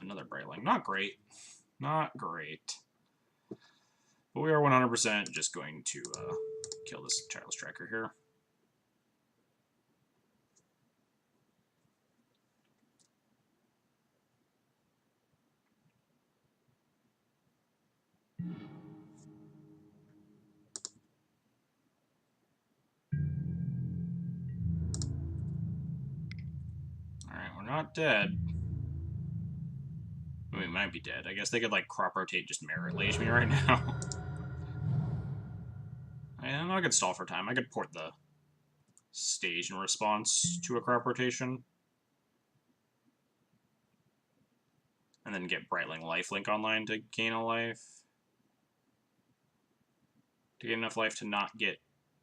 Another Brightling. Not great. Not great. But we are 100% just going to kill this Tireless Tracker here. Alright, we're not dead. We might be dead. I guess they could, like, crop rotate, just Merit Lage me right now. And I could stall for time. I could port the stage in response to a crop rotation. And then get Brightling Lifelink online to gain a life. To get enough life to not get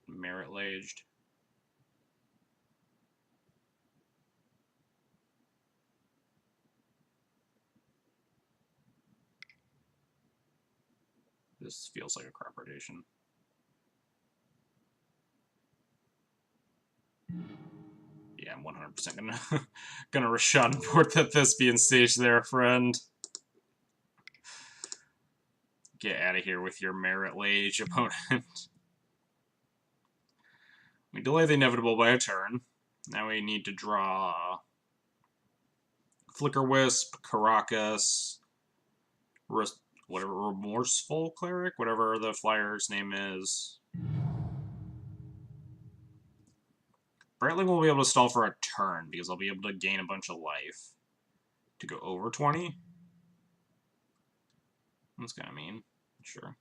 Merit Laged. This feels like a crop rotation. Yeah, I'm 100% gonna Rashad port that Thespian stage there, friend. Get out of here with your Merit Lage, opponent. We delay the inevitable by a turn. Now we need to draw Flicker Wisp, Caracas, whatever, Remorseful Cleric, whatever the flyer's name is. Brightling will be able to stall for a turn, because I'll be able to gain a bunch of life. To go over 20? That's kind of mean. Sure.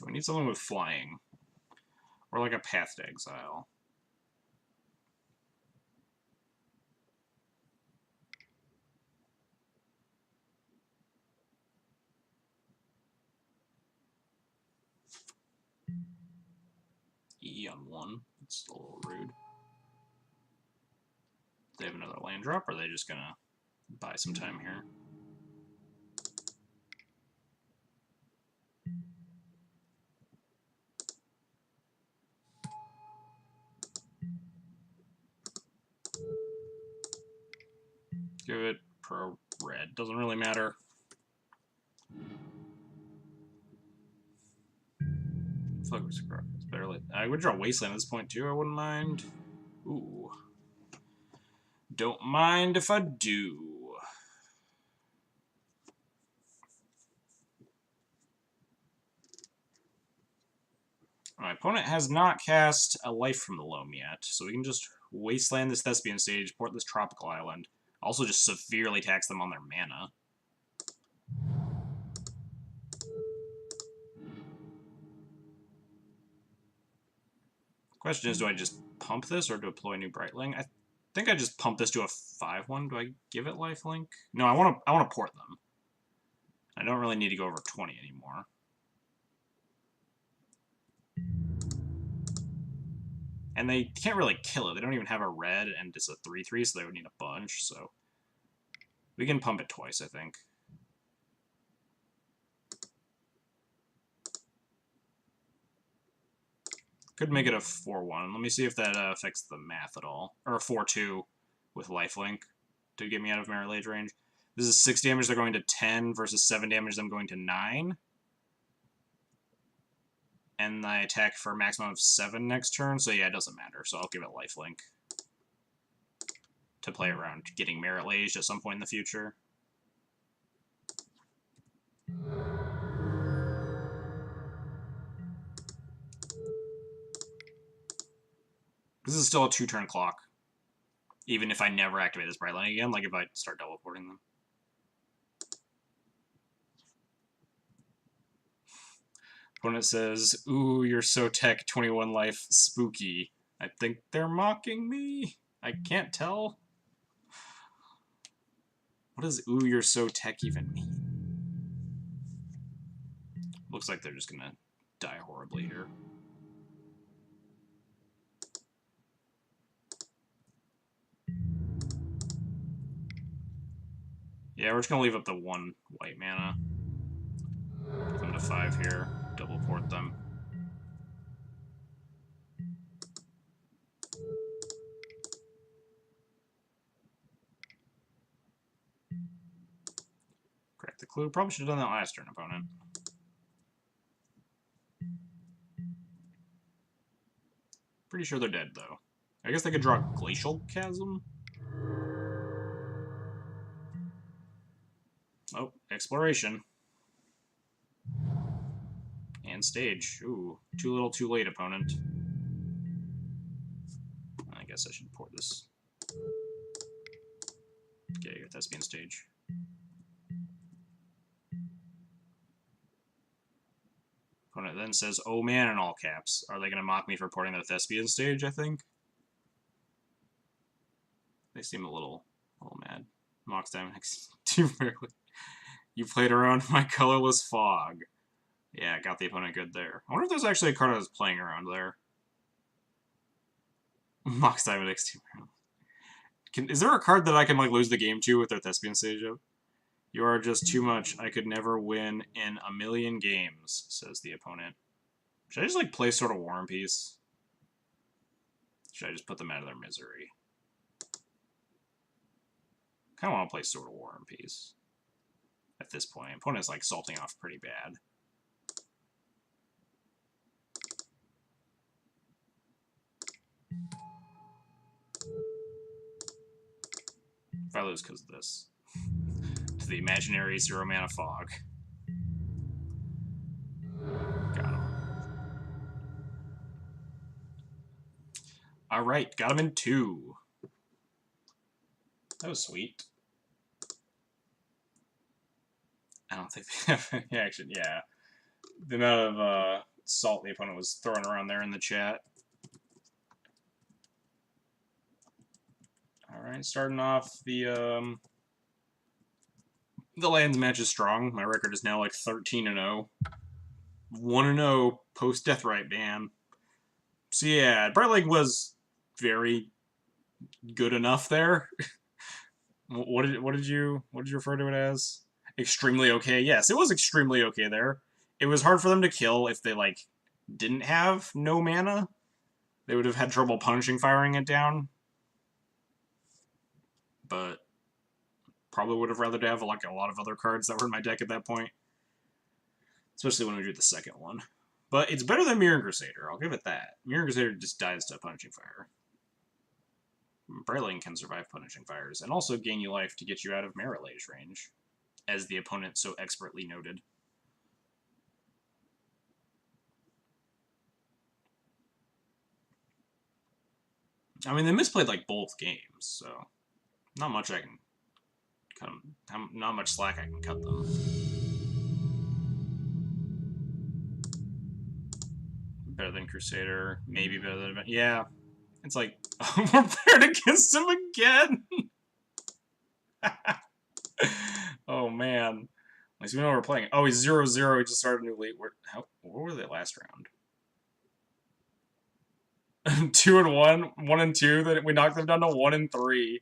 We need something with flying. Or like a Path to Exile. E on 1. It's a little rude. Do they have another land drop, or are they just gonna buy some time here? Give it pro red. Doesn't really matter. I would draw Wasteland at this point too, I wouldn't mind. Ooh. Don't mind if I do. My opponent has not cast a Life from the Loam yet, so we can just Wasteland this Thespian stage, port this Tropical Island. Also just severely tax them on their mana. Question is, do I just pump this or deploy new Brightling? I think I just pump this to a 5/1. Do I give it lifelink? No, I want to port them. I don't really need to go over 20 anymore. And they can't really kill it. They don't even have a red, and it's a 3/3, so they would need a bunch, so we can pump it twice, I think. Could make it a 4/1. Let me see if that affects the math at all. Or a 4/2 with lifelink to get me out of Merit Lage range. This is 6 damage, they're going to 10, versus 7 damage, I'm going to 9. And I attack for a maximum of 7 next turn, so yeah, it doesn't matter. So I'll give it lifelink to play around getting Merit Lage at some point in the future. This is still a 2-turn clock. Even if I never activate this Brightling again, like if I start teleporting them. Opponent says, ooh, you're so tech, 21 life, spooky. I think they're mocking me. I can't tell. What does ooh, you're so tech even mean? Looks like they're just gonna die horribly here. Yeah, we're just gonna leave up the 1 white mana. Put them to 5 here. Double port them. Crack the clue. Probably should have done that last turn, opponent. Pretty sure they're dead, though. I guess they could draw Glacial Chasm? Oh, Exploration. And Stage. Ooh, too little, too late, opponent. I guess I should port this. Okay, get Thespian Stage. Opponent then says, "Oh man," in all caps. Are they going to mock me for porting their Thespian Stage, I think? They seem a little mad. Mox Diamond too rarely. You played around my colorless fog. Yeah, got the opponent good there. I wonder if there's actually a card I was playing around there. Mox Diamond X2. Is there a card that I can like lose the game to with their Thespian Stage up? You are just too much. I could never win in a million games, says the opponent. Should I just like play Sword of War and Peace? Should I just put them out of their misery? I kind of want to play Sword of War and Peace. At this point, opponent's like salting off pretty bad. If I lose because of this. To the imaginary 0 mana fog. Got him. Alright, got him in 2. That was sweet. I don't think they have any action. Yeah. The amount of salt the opponent was throwing around there in the chat. Alright, starting off the lands match is strong. My record is now like 13-0. 1-0 post-Deathrite ban. So yeah, Bright Lake was very good enough there. What did you refer to it as? Extremely okay. Yes, it was extremely okay there. It was hard for them to kill if they like didn't have no mana. They would have had trouble punishing firing it down. But probably would have rather to have like a lot of other cards that were in my deck at that point. Especially when we do the second one. But it's better than Mirror Crusader, I'll give it that. Mirror Crusader just dies to punishing fire. Brightling can survive punishing fires, and also gain you life to get you out of Merilage range, as the opponent so expertly noted. I mean, they misplayed like both games, so not much I can cut them. Not much slack I can cut them. Better than Crusader, maybe better than... Yeah, it's like, we're paired against him again! Oh, man. At least we know we're playing. Oh, he's 0-0, he just started a new league. What were they last round? 2-1, 1-2, then we knocked them down to 1-3.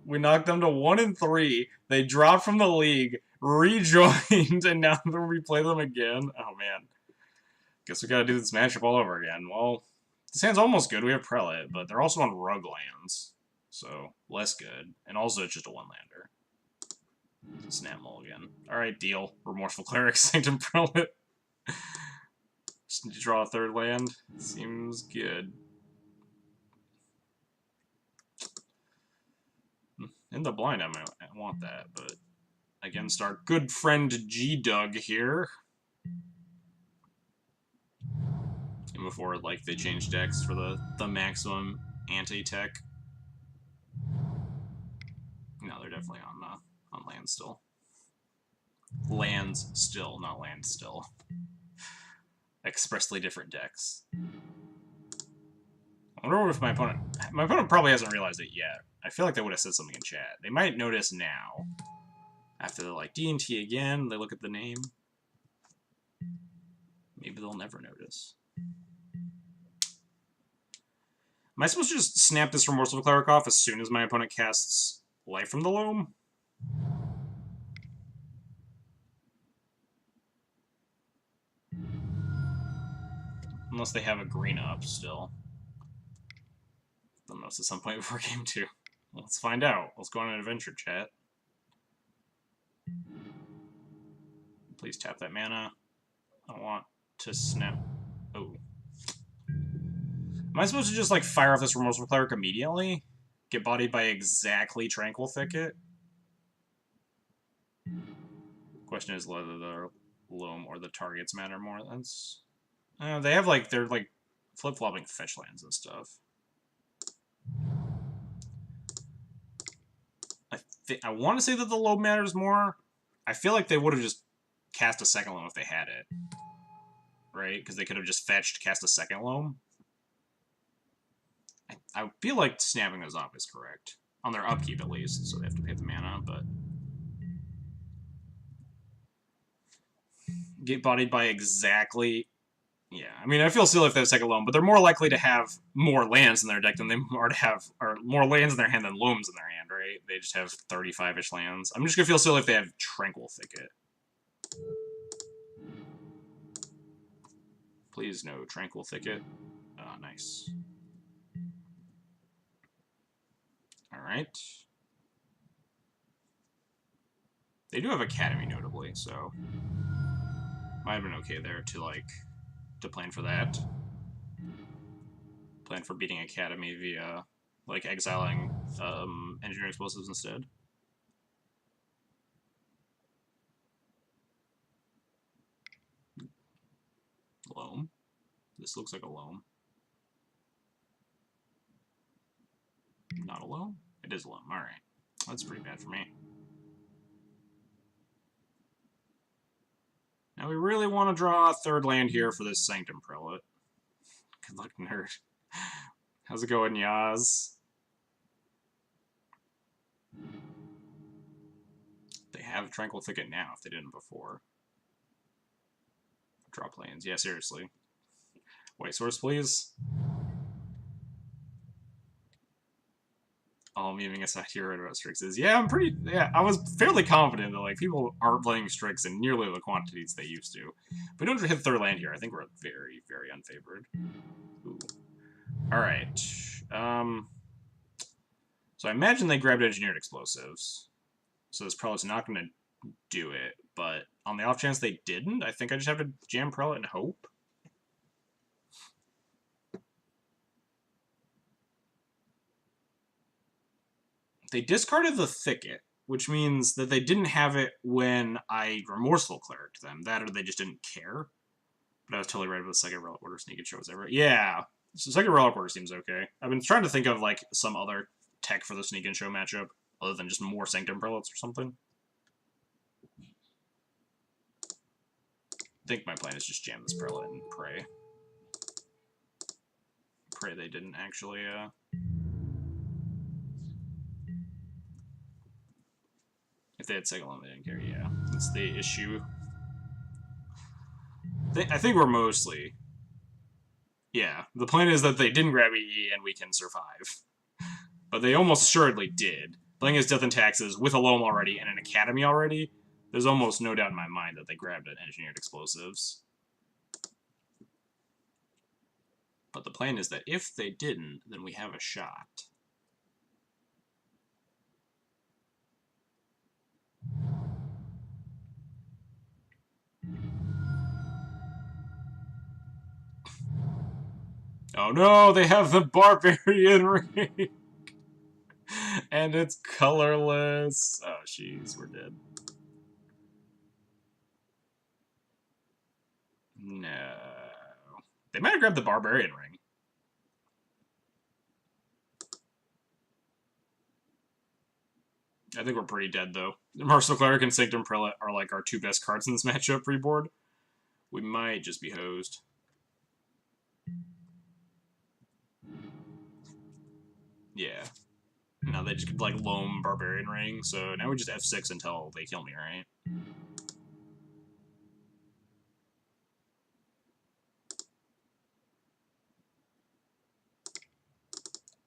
We knocked them to 1-3. They dropped from the league, rejoined, and now we play them again. Oh, man. Guess we gotta do this matchup all over again. Well, this hand's almost good. We have Prelate, but they're also on Rug lands, so less good. And also, it's just a one-lander. Snap mulligan. Alright, deal. Remorseful Cleric, Sanctum Prelate. Just need to draw a third land. Seems good. In the blind, I want that, but against our good friend G-Dug here. And before, like, they changed decks for the maximum anti-tech. No, they're definitely on land still. Lands still, not land still. Expressly different decks. I wonder if my opponent probably hasn't realized it yet. I feel like they would have said something in chat. They might notice now. After they're like, D&T again, they look at the name. Maybe they'll never notice. Am I supposed to just snap this Remorseful Cleric off as soon as my opponent casts Life from the Loam? Unless they have a green up still. They'll notice at some point before game 2. Let's find out. Let's go on an adventure chat. Please tap that mana. I want to snap. Oh. Am I supposed to just, like, fire off this Remorseful Cleric immediately? Get bodied by exactly Tranquil Thicket? Question is whether the Loam or the targets matter more. That's... they have, like, they're, like, flip-flopping fetch lands and stuff. I want to say that the Loam matters more. I feel like they would have just cast a second Loam if they had it. Right? Because they could have just fetched, cast a second Loam. I feel like snapping those off is correct. On their upkeep, at least, so they have to pay the mana, but... Get bodied by exactly... Yeah, I mean, I feel silly if they have second Loam, but they're more likely to have more lands in their deck than they are to have... Or more lands in their hand than Loams in their hand, right? They just have 35-ish lands. I'm just gonna feel silly if they have Tranquil Thicket. Please, no Tranquil Thicket. Nice. Alright. They do have Academy, notably, so... Might have been okay there to, like, to plan for that. Plan for beating Academy via, like, exiling Engineering Explosives instead. Loam? This looks like a Loam. Not a Loam? It is a Loam, alright. That's pretty bad for me. Now we really want to draw a third land here for this Sanctum Prelate. Good luck, nerd. How's it going, Yaz? They have Tranquil Thicket now, if they didn't before. Draw planes. Yeah, seriously. White source, please. All memeing aside here about Strixes. Yeah, I was fairly confident that, like, people aren't playing Strix in nearly the quantities they used to. If we don't hit third land here, I think we're very, very unfavored. Ooh. Alright. So I imagine they grabbed Engineered Explosives. So this Prelate's not going to do it, but on the off chance they didn't, I think I just have to jam Prelate and hope. They discarded the Thicket, which means that they didn't have it when I Remorseful Cleric them. That or they just didn't care. But I was totally right about the second Relic Order Sneak and Show was ever. Yeah, so second Relic Order seems okay. I've been trying to think of, like, some other tech for the Sneak and Show matchup, other than just more Sanctum Prelates or something. I think my plan is just jam this Prelate and pray. Pray they didn't actually, If they had second Loam, they didn't care, yeah. That's the issue. I think we're mostly... Yeah, the plan is that they didn't grab EE and we can survive. But they almost assuredly did. Playing as Death and Taxes with a Loam already and an Academy already, there's almost no doubt in my mind that they grabbed an Engineered Explosives. But the plan is that if they didn't, then we have a shot. Oh no, they have the Barbarian Ring! And it's colorless. Oh, jeez, we're dead. No. They might have grabbed the Barbarian Ring. I think we're pretty dead, though. Martial Cleric and Sanctum Prelate are, like, our two best cards in this matchup pre-board. We might just be hosed. Yeah. Now they just, like, Loam Barbarian Ring, so now we just F6 until they kill me, right?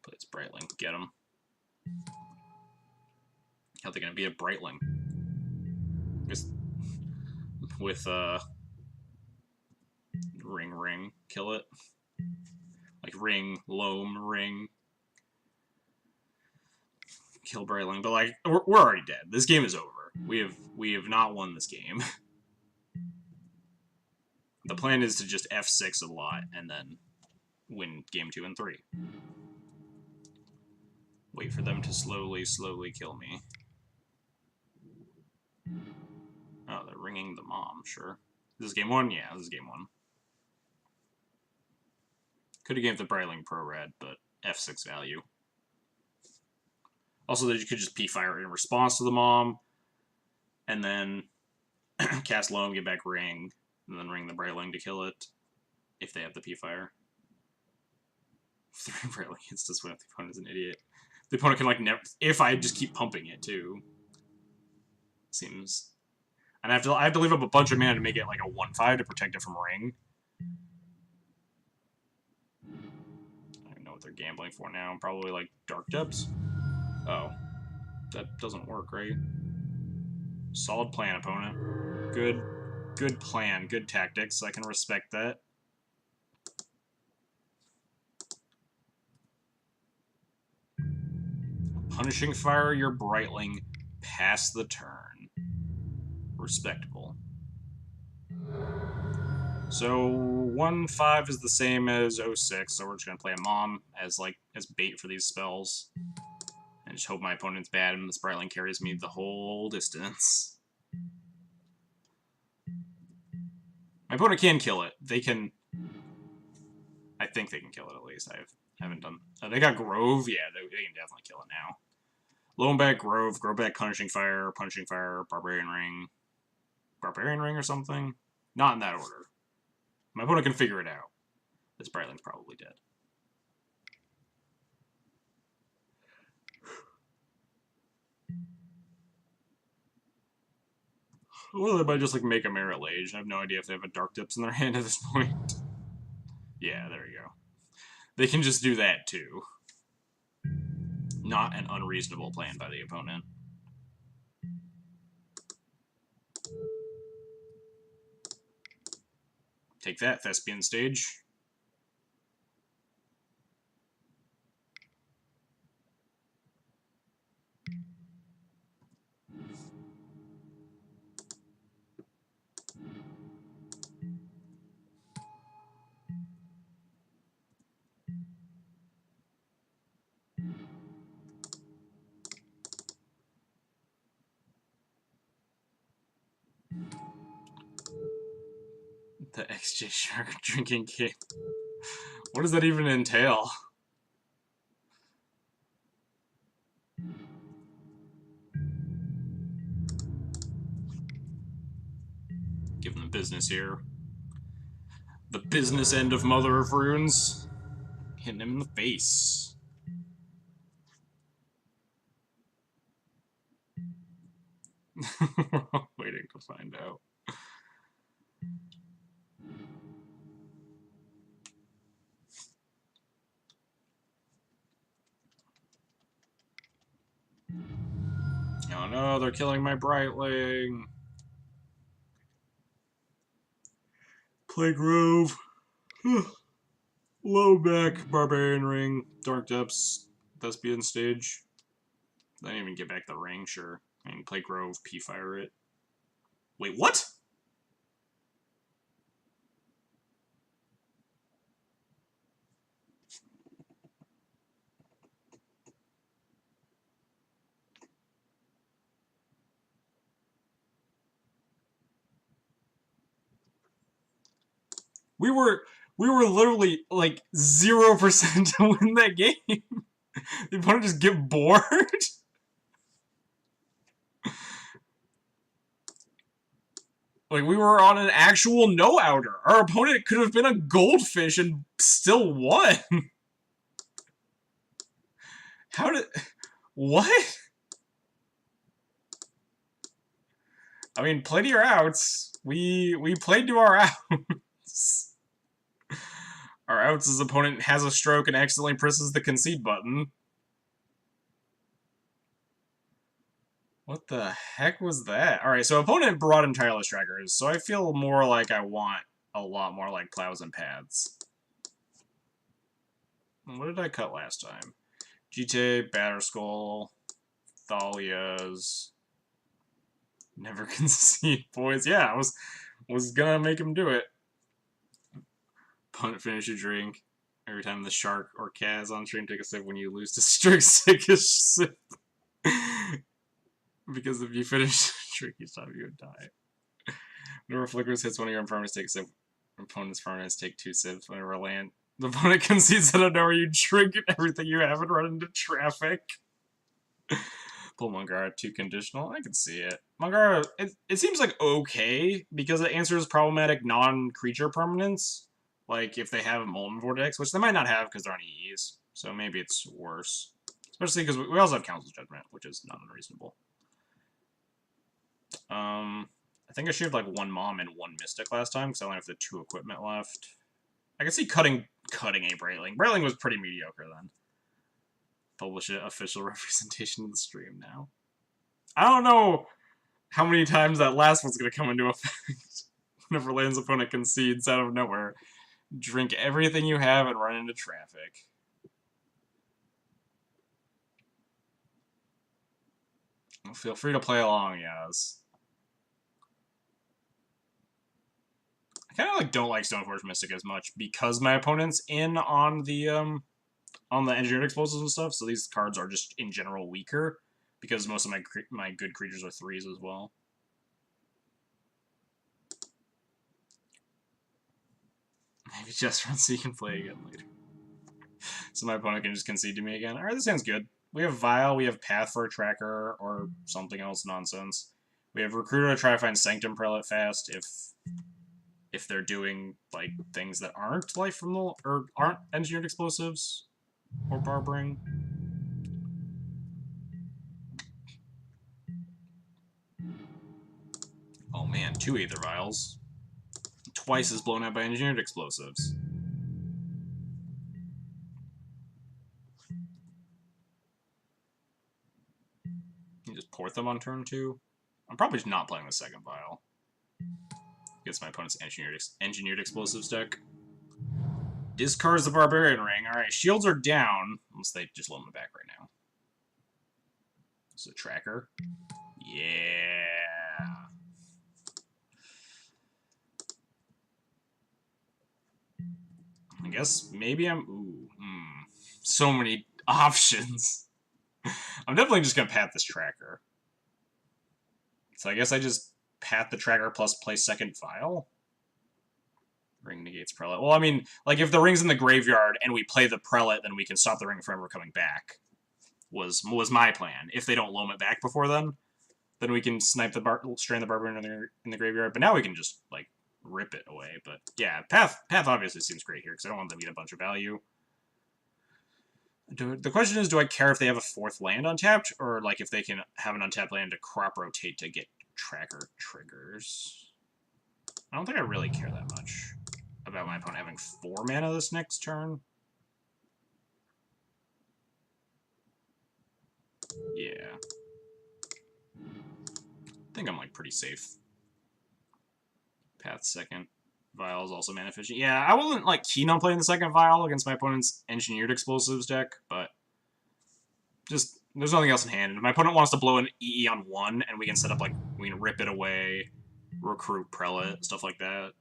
Play its Brightling. Get him. How are they gonna be a Brightling? Just with ring, kill it. Like ring, loam, ring. Kill Brightling, but like we're already dead. This game is over. We have not won this game. The plan is to just F6 a lot and then win game 2 and 3. Wait for them to slowly kill me. Oh, they're ringing the mom, sure. This is game 1? Yeah, this is game 1. Could have gave the Brightling Pro Red, but F6 value. Also, that you could just P-Fire in response to the mom, and then cast Loam, get back Ring, and then ring the Brightling to kill it, if they have the P-Fire. 3 Brightling hits to win if the opponent is an idiot. The opponent can, like, never... If I just keep pumping it, too. Seems... And I have to leave up a bunch of mana to make it, like, a 1/5 to protect it from Ring. I don't know what they're gambling for now. Probably, like, Dark Depths? Oh. That doesn't work, right? Solid plan, opponent. Good plan. Good tactics. I can respect that. Punishing Fire your Brightling past the turn. Respectable. So 1/5 is the same as 06, so we're just gonna play a Mom as bait for these spells. And just hope my opponent's bad and this Brightling carries me the whole distance. My opponent can kill it. They can... I think they can kill it at least. I haven't done... Oh, they got Grove? Yeah, they can definitely kill it now. Loam back Grove, grow back Punishing Fire, Barbarian Ring or something? Not in that order. My opponent can figure it out. This Brightling's probably dead. Well, they might just, like, make a Merit Lage. I have no idea if they have a Dark Depths in their hand at this point. Yeah, there you go. They can just do that, too. Not an unreasonable plan by the opponent. Take that, Thespian Stage. The XJ Shark drinking game. What does that even entail? Give them the business here. The business end of Mother of Runes. Hitting him in the face. Waiting to find out. Oh no, they're killing my Brightling. Play Grove. Low back, Barbarian Ring, Dark Depths, Thespian Stage. I didn't even get back the ring, sure. I mean, play Grove, P-Fire it. Wait, what? We were literally like 0% to win that game. The opponent just get bored. Like, we were on an actual no-outer. Our opponent could have been a goldfish and still won. How did... What? I mean, play to your outs. We played to our outs. Our outs, his opponent has a stroke and accidentally presses the concede button. What the heck was that? Alright, so opponent brought in tireless trackers, so I feel more like I want a lot more like plows and paths. What did I cut last time? GTA, Batterskull, Thalia's. Never concede, boys. Yeah, I was gonna make him do it. Opponent finish your drink. Every time the shark or Kaz on stream take a sip, when you lose to Strix, take a sip. Because if you finish drink each time, you would die. Whenever Flickers hits one of your opponents, take a sip. Opponent's permanents take 2 sips. Whenever land, the opponent concedes that I know where you drink everything you have and run into traffic. Pull Mangara 2 conditional. I can see it. Mangara, it seems like okay because it answers problematic non-creature permanents. Like if they have Molten Vortex, which they might not have because they're on EEs. So maybe it's worse. Especially because we also have Council's Judgment, which is not unreasonable. I think I shaved like 1 Mom and 1 Mystic last time because I only have the 2 equipment left. I can see cutting a Brayling. Brayling was pretty mediocre then. Publish it, official representation of the stream now. I don't know how many times that last one's going to come into effect. Whenever Land's opponent concedes out of nowhere. Drink everything you have and run into traffic. Well, feel free to play along, Yaz. I kind of like don't like Stoneforge Mystic as much because my opponent's in on the engineered explosives and stuff, so these cards are just in general weaker because most of my good creatures are 3s as well. Maybe just run so you can play again later. So my opponent can just concede to me again. Alright, this sounds good. We have Vile, we have Path for a Tracker, or something else nonsense. We have Recruiter to try to find Sanctum Prelate fast if they're doing like things that aren't Life from the or aren't engineered explosives or Barbering. Oh man, 2 Aether Vials. Twice as blown out by engineered explosives. You just port them on turn 2. I'm probably just not playing the second vial. Against my opponent's engineered explosives deck. Discards the Barbarian Ring. Alright, shields are down. Unless they just loan them back right now. This is a tracker. Yeah. I guess maybe I'm... Ooh. So many options. I'm definitely just going to path this tracker. So I guess I just path the tracker plus play second vial? Ring negates Prelate. Well, I mean, like, if the ring's in the graveyard and we play the Prelate, then we can stop the ring from ever coming back. Was my plan. If they don't loam it back before then we can snipe the strain the Barbarian in the graveyard. But now we can just, like, rip it away. But, yeah, Path obviously seems great here, because I don't want them to get a bunch of value. The question is, do I care if they have a 4th land untapped, or, like, if they can have an untapped land to crop rotate to get tracker triggers? I don't think I really care that much about my opponent having 4 mana this next turn. Yeah. I think I'm, like, pretty safe. Path second. Vial is also mana efficient. Yeah, I wasn't, like, keen on playing the second Vial against my opponent's engineered explosives deck, but just, there's nothing else in hand. If my opponent wants to blow an EE on 1, and we can set up, like, we can rip it away, recruit Prelate, stuff like that.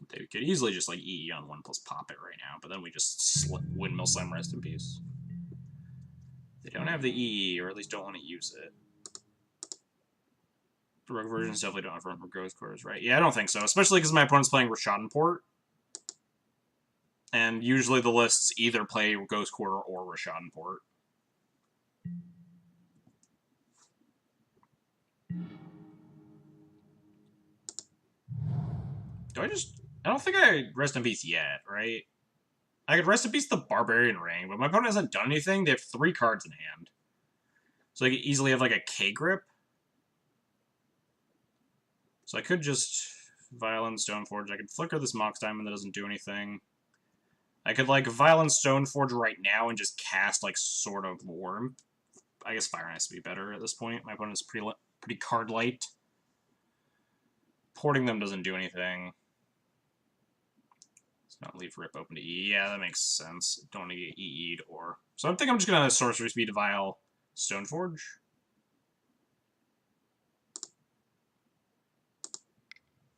They could easily just, like, EE on 1 plus pop it right now, but then we just Windmill Slam, rest in peace. They don't have the EE, or at least don't want to use it. The Rogue versions definitely don't have room for Ghost Cores, right? Yeah, I don't think so, especially because my opponent's playing Rashadan Port. And usually the lists either play Ghost Quarter or Rashadan Port. I don't think I rest in peace yet, right? I could rest in peace the Barbarian Ring, but my opponent hasn't done anything. They have 3 cards in hand. So I could easily have like a K-Grip. So I could just Violent Stoneforge. I could flicker this Mox Diamond that doesn't do anything. I could, like, Violent Stoneforge right now and just cast, like, Sword of War. I guess Fire has to be better at this point. My opponent's pretty card light. Porting them doesn't do anything. Let's not leave Rip open to E. Yeah, that makes sense. Don't want to get EE'd or... So I think I'm just going to Sorcery Speed Vile Stoneforge.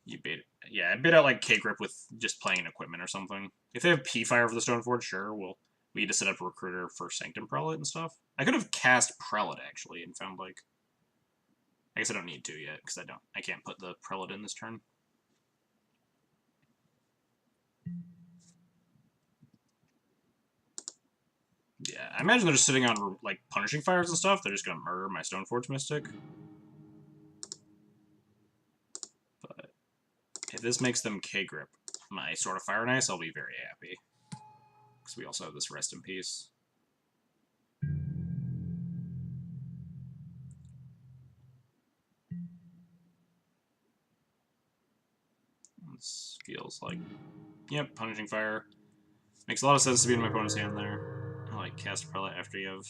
You bait it. Yeah, I bait out like K-Grip with just playing an equipment or something. If they have P-Fire for the Stoneforge, sure, we need to set up a Recruiter for Sanctum Prelate and stuff. I could have cast Prelate, actually, and found, like... I guess I don't need to yet, because I can't put the Prelate in this turn. Yeah, I imagine they're just sitting on, like, Punishing Fires and stuff. They're just gonna murder my Stoneforge Mystic. But if this makes them K-Grip my Sword of Fire and Ice, I'll be very happy. Because we also have this Rest in Peace. This feels like... Yep, Punishing Fire. Makes a lot of sense to be in my opponent's hand there. I like cast Prelate after you have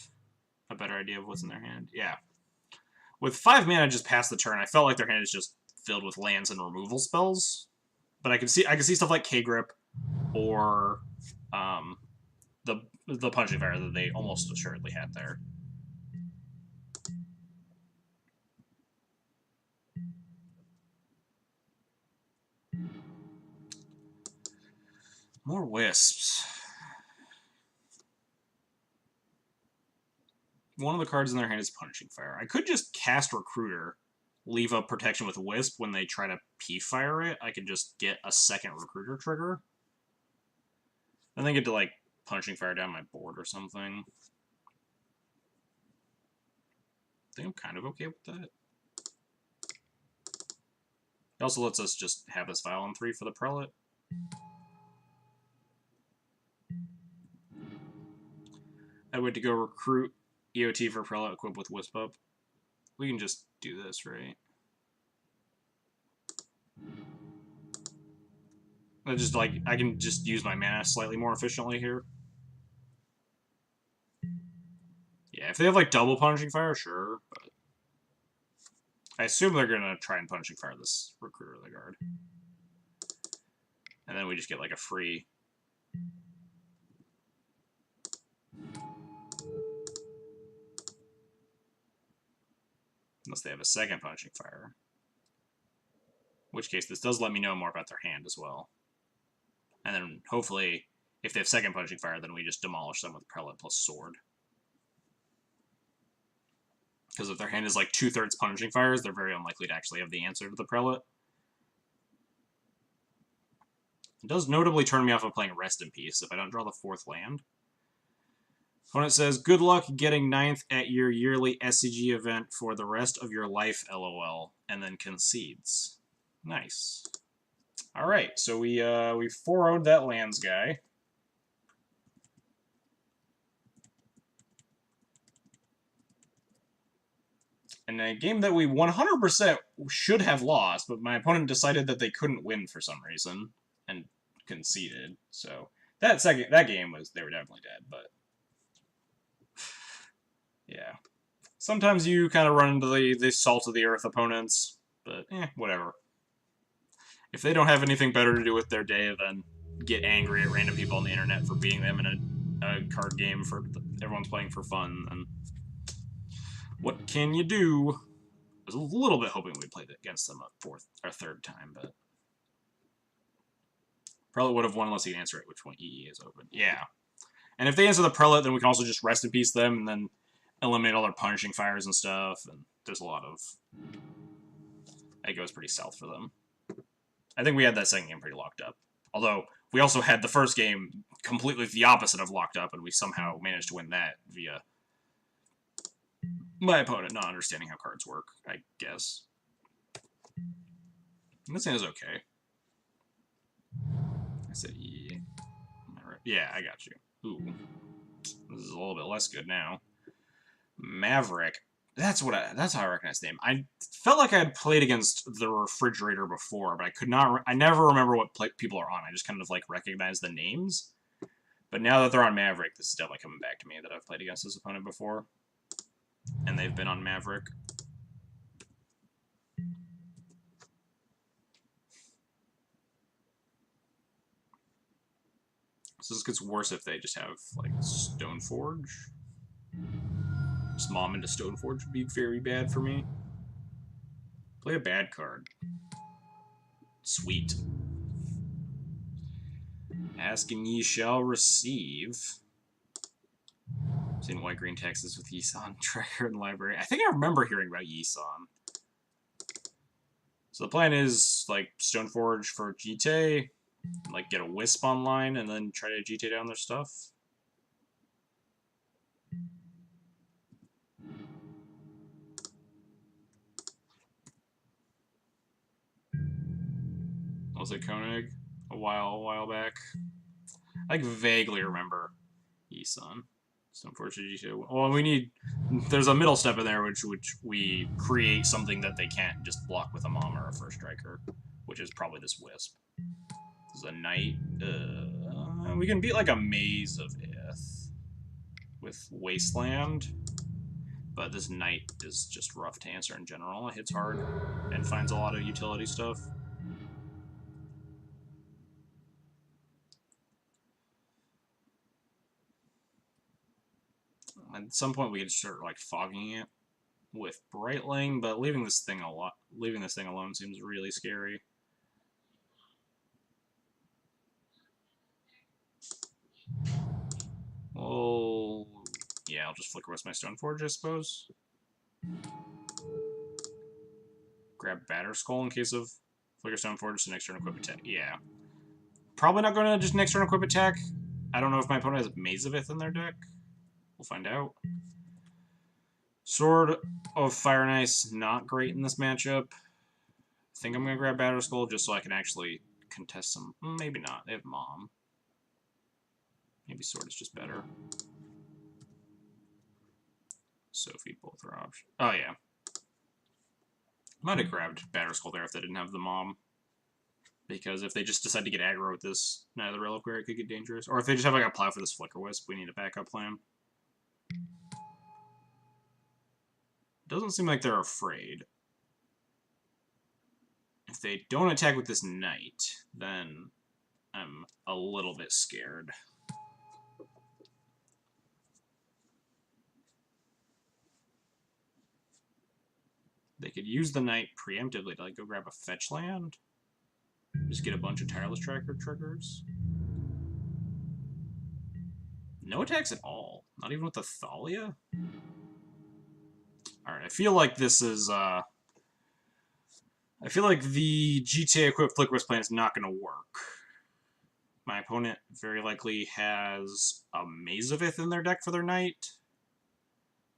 a better idea of what's in their hand. Yeah. With 5 mana just past the turn, I felt like their hand is just filled with lands and removal spells. But I can see stuff like K-Grip or the Punching Fire that they almost assuredly had there. More Wisps. One of the cards in their hand is Punishing Fire. I could just cast Recruiter, leave up Protection with Wisp when they try to P-Fire it. I could just get a second Recruiter trigger. Then they get to, like, Punishing Fire down my board or something. I think I'm kind of okay with that. It also lets us just have this Vial on 3 for the Prelate. I'd wait to go recruit EOT for Prelate equipped with Wisp up. We can just do this, right? I can just use my mana slightly more efficiently here. Yeah, if they have like double Punishing Fire, sure, but I assume they're gonna try and Punishing Fire this Recruiter of the Guard. And then we just get like a free... Unless they have a second Punishing Fire. In which case, this does let me know more about their hand as well. And then, hopefully, if they have second Punishing Fire, then we just demolish them with Prelate plus Sword. Because if their hand is like 2/3 Punishing Fires, they're very unlikely to actually have the answer to the Prelate. It does notably turn me off of playing Rest in Peace if I don't draw the 4th land. Opponent says, good luck getting 9th at your yearly SCG event for the rest of your life, LOL, and then concedes. Nice. Alright, so we 4-0'd that lands guy. In a game that we 100% should have lost, but my opponent decided that they couldn't win for some reason, and conceded. So that game they were definitely dead, but yeah. Sometimes you kind of run into the salt of the earth opponents, but whatever. If they don't have anything better to do with their day than get angry at random people on the internet for beating them in a card game everyone's playing for fun, then what can you do? I was a little bit hoping we'd play against them a 3rd time, but probably would have won unless he'd answer it, which one EE is open. Yeah. And if they answer the Prelate, then we can also just Rest in Peace them and then eliminate all their Punishing Fires and stuff, and there's a lot of... It goes pretty south for them. I think we had that second game pretty locked up. Although, we also had the first game completely the opposite of locked up, and we somehow managed to win that via my opponent not understanding how cards work, I guess. This hand is okay. I said, yeah. Yeah, I got you. Ooh. This is a little bit less good now. Maverick. That's how I recognize the name. I felt like I had played against the Refrigerator before, but I never remember what people are on. I just kind of like recognize the names. But now that they're on Maverick, this is definitely coming back to me that I've played against this opponent before. And they've been on Maverick. So this gets worse if they just have, like, Stoneforge. Just mom into Stoneforge would be very bad for me. Play a bad card. Sweet. Ask and ye shall receive. I've seen white-green Texas with Yisan Tracker in the library. I think I remember hearing about Yisan. So the plan is, like, Stoneforge for GT, like, get a Wisp online, and then try to GT down their stuff. Was it Koenig a while back? I vaguely remember Yisan. Stoneforge GT. Well, we need... There's a middle step in there, which we create something that they can't just block with a Mom or a First Striker, which is probably this Wisp. This is a Knight. We can beat, like, a Maze of Ith with Wasteland, but this Knight is just rough to answer in general. It hits hard and finds a lot of utility stuff. At some point, we could start, like, fogging it with Brightling, but leaving this thing alone seems really scary. Well, yeah, I'll just Flicker West my Stoneforge, I suppose. Grab Batterskull in case of Flicker Stoneforge, so next turn equip attack. Yeah. Probably not going to just next turn equip attack. I don't know if my opponent has Maze of Ith in their deck. We'll find out. Sword of Fire and Ice, not great in this matchup. I think I'm going to grab Batterskull just so I can actually contest some. Maybe not. They have Mom. Maybe Sword is just better. Sophie, both are options. Oh, yeah. Might have grabbed Batterskull there if they didn't have the Mom. Because if they just decide to get aggro with this Knight of the Reliquary, it could get dangerous. Or if they just have like a plow for this Flicker Wisp, we need a backup plan. Doesn't seem like they're afraid. If they don't attack with this Knight, then I'm a little bit scared. They could use the Knight preemptively to like go grab a fetch land. Just get a bunch of Tireless Tracker triggers. No attacks at all. Not even with the Thalia? Alright, I feel like this is, I feel like the GTA equipped Flicker Wisp plan is not going to work. My opponent very likely has a Maze of Ith in their deck for their Knight.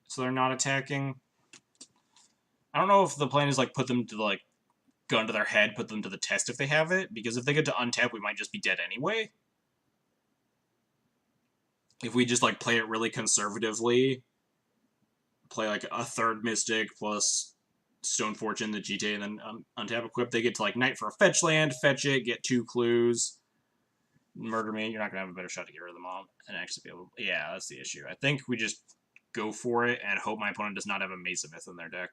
So they're not attacking. I don't know if the plan is, like, put them to, like, gun to their head, put them to the test if they have it, because if they get to untap, we might just be dead anyway. If we just, like, play it really conservatively, play, like, a third Mystic plus Stoneforge in the GTA, and then untap equip, they get to, like, Knight for a fetch land, fetch it, get 2 clues, murder me, you're not going to have a better shot to get rid of the Mom, and actually be able to... Yeah, that's the issue. I think we just go for it and hope my opponent does not have a Maze of Ith in their deck.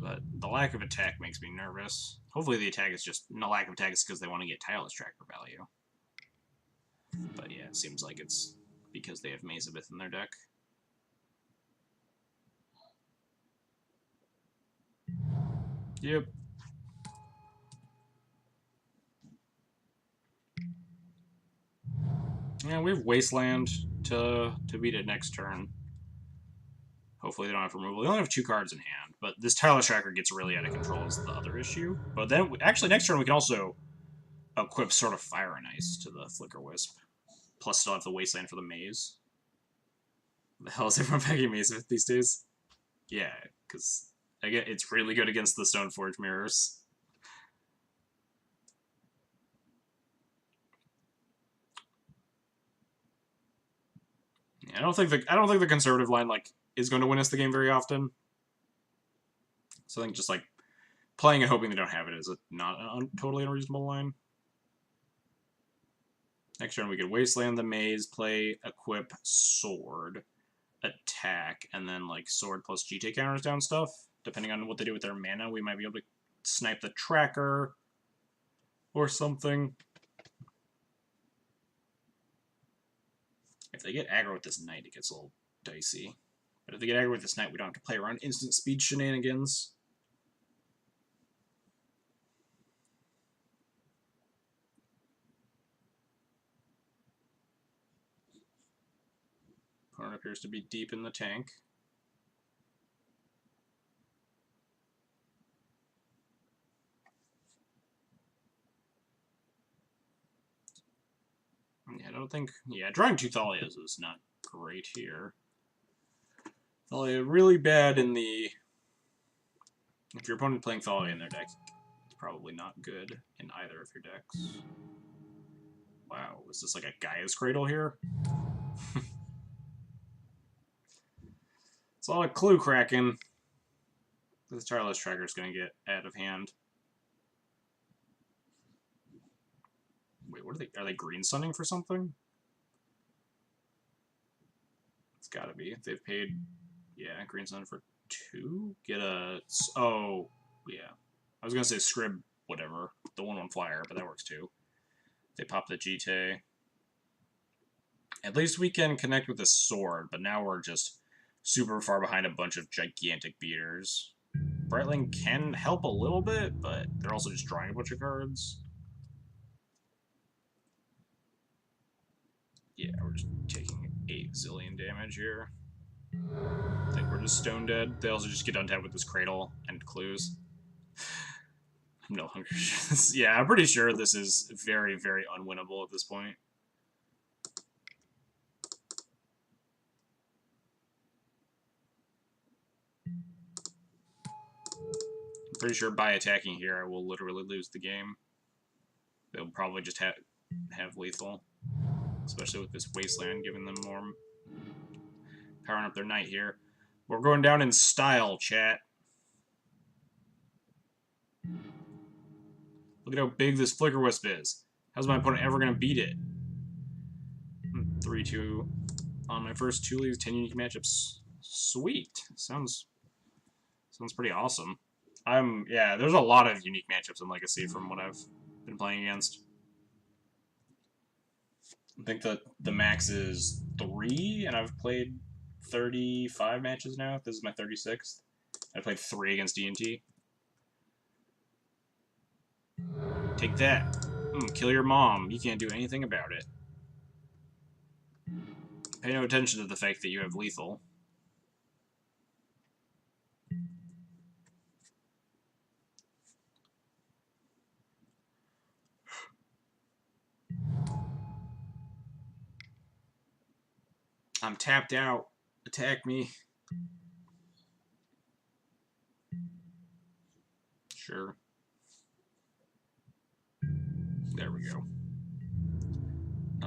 But the lack of attack makes me nervous. Hopefully the attack is just... No lack of attack is because they want to get Tireless Tracker value. But yeah, it seems like it's because they have Maze of Ith in their deck. Yep. Yeah, we have Wasteland to beat it next turn. Hopefully they don't have removal. They only have 2 cards in hand, but this Tireless Tracker gets really out of control is the other issue. But then, actually, next turn we can also equip Sword of Fire and Ice to the Flicker Wisp. Plus still have the Wasteland for the Maze. The hell is everyone packing Maze with these days? Yeah, because Again, it's really good against the Stoneforge mirrors. Yeah, I don't think the conservative line like is going to win us the game very often. So I think just like playing and hoping they don't have it is not a totally unreasonable line. Next turn we could Wasteland the Maze, play, equip, sword, attack, and then like sword plus GT counters down stuff. Depending on what they do with their mana, we might be able to snipe the tracker or something. If they get aggro with this knight, it gets a little dicey. But if they get aggro with this knight, we don't have to play around instant speed shenanigans. Opponent appears to be deep in the tank. Yeah, I don't think... Yeah, drawing 2 Thalias is not great here. Thalia really bad in the... If your opponent playing Thalia in their deck, it's probably not good in either of your decks. Wow, is this like a Gaia's Cradle here? It's a lot of clue cracking. This Tireless Tracker is going to get out of hand. Wait, what are they? Are they green sunning for something? It's got to be. They've paid, yeah, green sun for 2. Get a. Oh, yeah. I was gonna say Scrib, whatever, the 1/1 flyer, but that works too. They pop the GT. At least we can connect with the sword, but now we're just super far behind a bunch of gigantic beaters. Brightling can help a little bit, but they're also just drawing a bunch of cards. Yeah, we're just taking 8 zillion damage here. I think we're just stone dead. They also just get untapped with this Cradle and clues. I'm no longer sure. Yeah, I'm pretty sure this is very, very unwinnable at this point. I'm pretty sure by attacking here, I will literally lose the game. They'll probably just have lethal, especially with this Wasteland giving them more powering up their knight here. We're going down in style, chat. Look at how big this Flicker Wisp is. How's my opponent ever going to beat it? 3-2 on my first 2 leagues, 10 unique matchups. Sweet. Sounds pretty awesome. Yeah, there's a lot of unique matchups in Legacy from what I've been playing against. I think that the max is 3, and I've played 35 matches now. This is my 36th. I played 3 against D&T. Take that. Kill your mom. You can't do anything about it. Pay no attention to the fact that you have lethal. I'm tapped out. Attack me. Sure. There we go.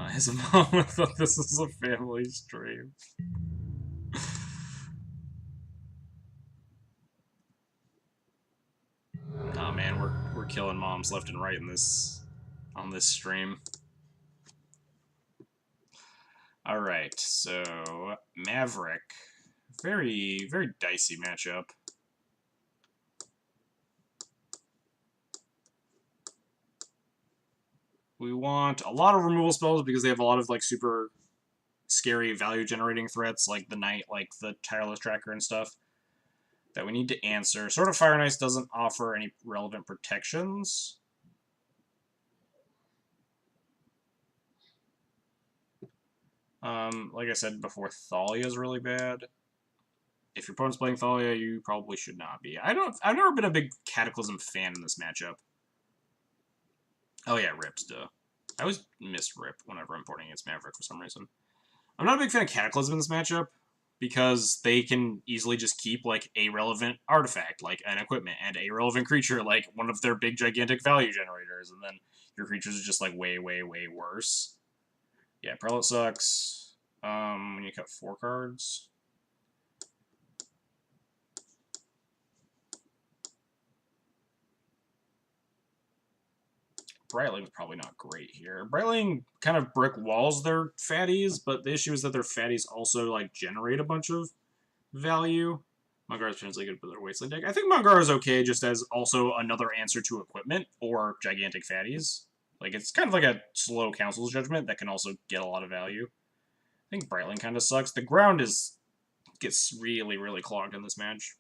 His mom thought this was a family stream. Oh man, we're killing moms left and right in this on this stream. All right, so Maverick, very dicey matchup. We want a lot of removal spells because they have a lot of like super scary value generating threats like the Knight, like the Tireless Tracker and stuff that we need to answer. Sword of Fire and Ice doesn't offer any relevant protections. Like I said before, Thalia is really bad. If your opponent's playing Thalia, you probably should not be. I've never been a big Cataclysm fan in this matchup. Oh yeah, Rips, duh. I always miss Rip whenever I'm porting against Maverick for some reason. I'm not a big fan of Cataclysm in this matchup. because they can easily just keep, like, a relevant artifact, like an equipment, and a relevant creature, like one of their big, gigantic value generators, and then your creatures are just, like, way, way, way worse. Yeah, Prelate sucks. When you cut 4 cards. Brightling's probably not great here. Brightling kind of brick walls their fatties, but the issue is that their fatties also, like, generate a bunch of value. Mangara's potentially good for their Wasteland deck. I think Mangara is okay just as also another answer to equipment or gigantic fatties. Like, it's kind of like a slow Council's Judgment that can also get a lot of value. I think Brightling kind of sucks. The ground gets really, really clogged in this match.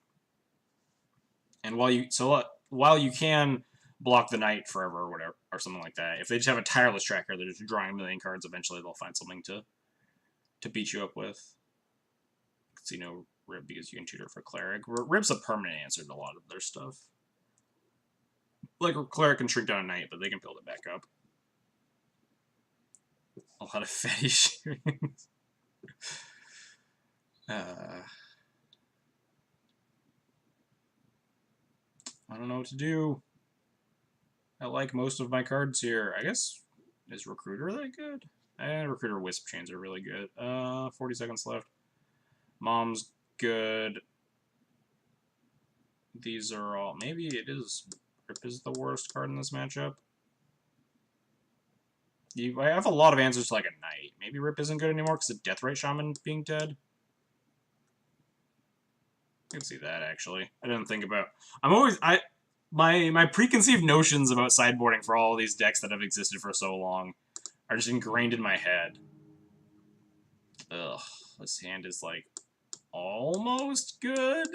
And while you can block the knight forever or whatever, or something like that, if they just have a tireless tracker, they're just drawing a million cards, eventually they'll find something to beat you up with. See no Rib because you can tutor for Cleric. Rib's a permanent answer to a lot of their stuff. Like, Cleric can shrink down a knight, but they can build it back up. A lot of fatty shootings. I don't know what to do. I like most of my cards here. I guess, is Recruiter that good? Recruiter Wisp Chains are really good. 40 seconds left. Mom's good. These are all... Maybe it is... Rip is the worst card in this matchup. I have a lot of answers to, like, a knight. Maybe Rip isn't good anymore because of Deathrite Shaman being dead. I can see that, actually. I didn't think about... My preconceived notions about sideboarding for all these decks that have existed for so long are just ingrained in my head. Ugh. This hand is, like, almost good.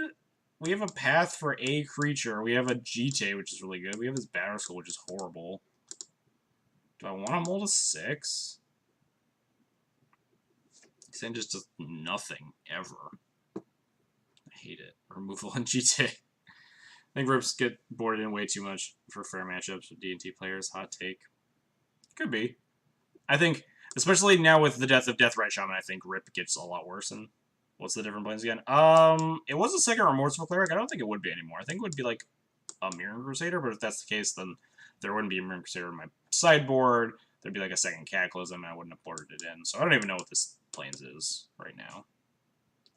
We have a path for a creature. We have a Jite, which is really good. We have this Battle Skull, which is horrible. Do I want to mold a 6? This hand just does nothing, ever. I hate it. Removal on Jite. I think Rips get boarded in way too much for fair matchups with D&T players. Hot take. Could be. I think, especially now with the death of Deathrite Shaman, I think Rip gets a lot worse. And what's the different planes again? It was a second Remorseful Cleric. I don't think it would be anymore. I think it would be like a Mirror Crusader, but if that's the case, then there wouldn't be a Mirror Crusader in my sideboard. There'd be like a second Cataclysm, and I wouldn't have boarded it in. So I don't even know what this planes is right now.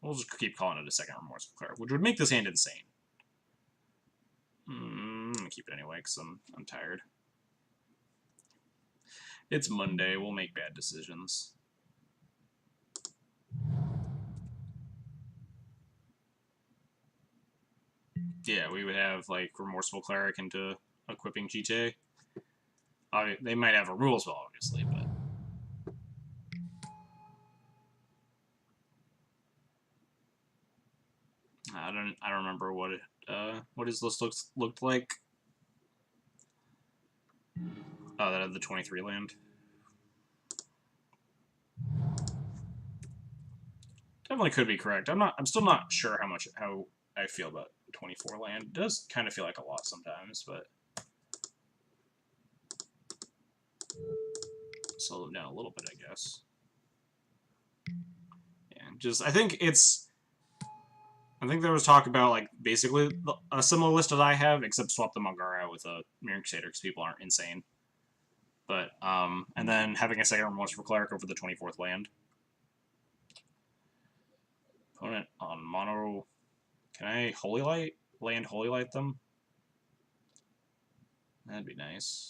We'll just keep calling it a second Remorseful Cleric, which would make this hand insane. I'm gonna keep it anyway, because I'm tired. It's Monday, we'll make bad decisions. Yeah, we would have, like, Remorseful Cleric into equipping Jite. They might have a rule spell, obviously, but... I don't remember what his list looked like. Oh, that had the 23 land. Definitely could be correct. I'm still not sure how I feel about 24 land. It does kind of feel like a lot sometimes, but slow them down a little bit, I guess. Yeah, I think there was talk about, like, basically a similar list that I have, except swap the Mangara out with a Mirror Crusader because people aren't insane. But, and then having a second Remorseful Cleric over the 24th land. Opponent on mono. Can I Holy Light? Land Holy Light them? That'd be nice.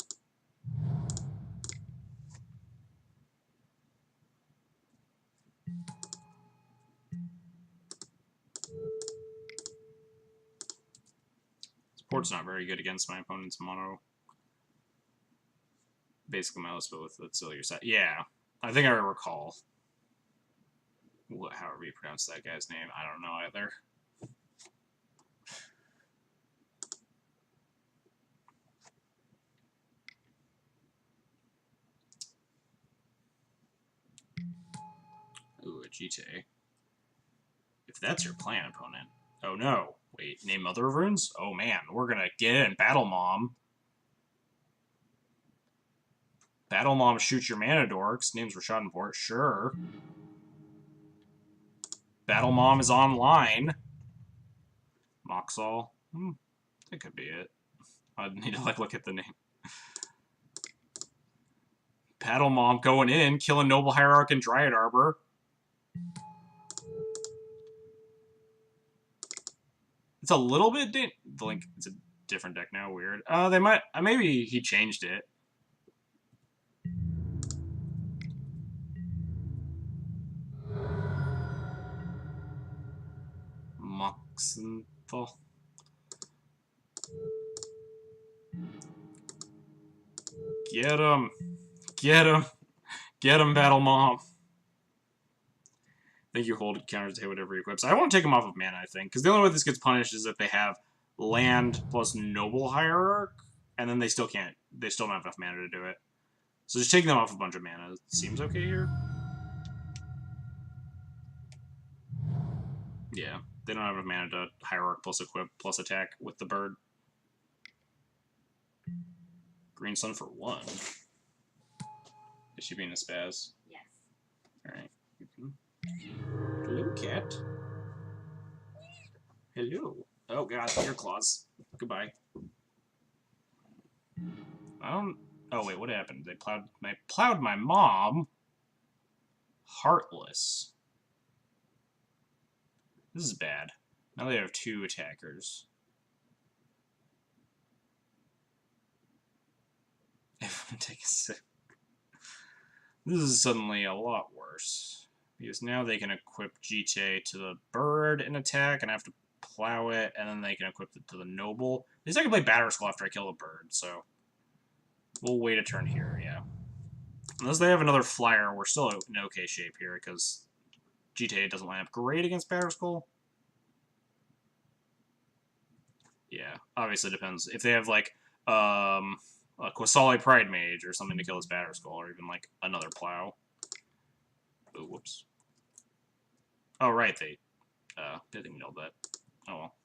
Support's not very good against my opponent's mono. Basically my list, but with the sillier set. Yeah, I think I recall. However you pronounce that guy's name, I don't know either. Ooh, a Jite. If that's your plan, opponent. Oh no. Wait, name Mother of Runes? Oh man, we're gonna get in. Battle Mom. Battle Mom shoots your mana dorks. Name's Rashad Port. Sure. Battle Mom is online. Moxall. That could be it. I'd need to like look at the name. Battle Mom going in, killing Noble Hierarch and Dryad Arbor. It's a little bit the link. It's a different deck now. Weird. They might. Maybe he changed it. Moxenthal. Get him! Get him! Get him, Battle Mom! I think you hold counters to hit whatever he equips. I want to take him off of mana, I think, because the only way this gets punished is if they have land plus Noble Hierarch, and then they still can't. They still don't have enough mana to do it. So just taking them off a bunch of mana seems okay here. Yeah, they don't have enough mana to Hierarch plus equip plus attack with the bird. Green Sun for 1. Is she being a spaz? Yes. Alright. Hello, cat. Hello. Oh god, ear claws. Goodbye. I don't... Oh wait, what happened? They plowed my mom. Heartless. This is bad. Now they have 2 attackers. Take a sip. This is suddenly a lot worse. Because now they can equip GTA to the bird and attack, and I have to plow it, and then they can equip it to the noble. At least I can play Batterskull after I kill the bird, so... We'll wait a turn here, yeah. Unless they have another flyer, we're still in okay shape here, because GTA doesn't line up great against Batterskull. Yeah, obviously depends. If they have, like, a Quasali Pride Mage or something to kill his Batterskull, or even, like, another plow. Oh, whoops. Oh, right, they didn't know that. Oh, well.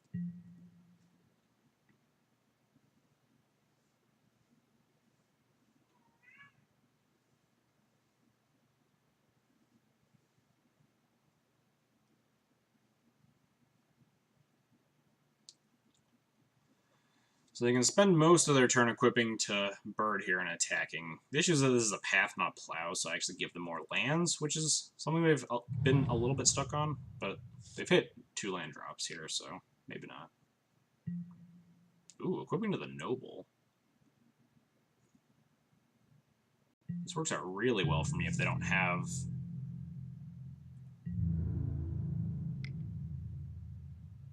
So they can spend most of their turn equipping to bird here and attacking. The issue is that this is a path, not plow, so I actually give them more lands, which is something they've been a little bit stuck on, but they've hit 2 land drops here, so maybe not. Ooh, equipping to the noble. This works out really well for me if they don't have...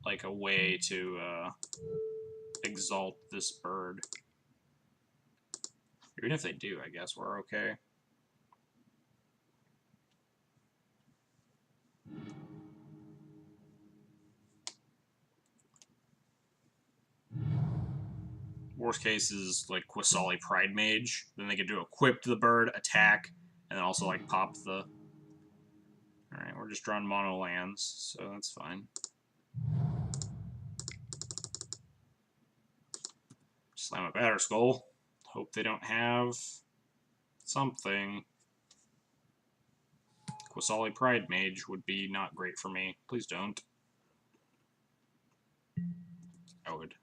like a way to exalt this bird. Even if they do, I guess we're okay. Worst case is like Quasali Pride Mage. Then they can do equip the bird, attack, and then also like pop the... Alright, we're just drawing mono lands, so that's fine. Slam a Batterskull. Hope they don't have something. Quasali Pride Mage would be not great for me. Please don't. I would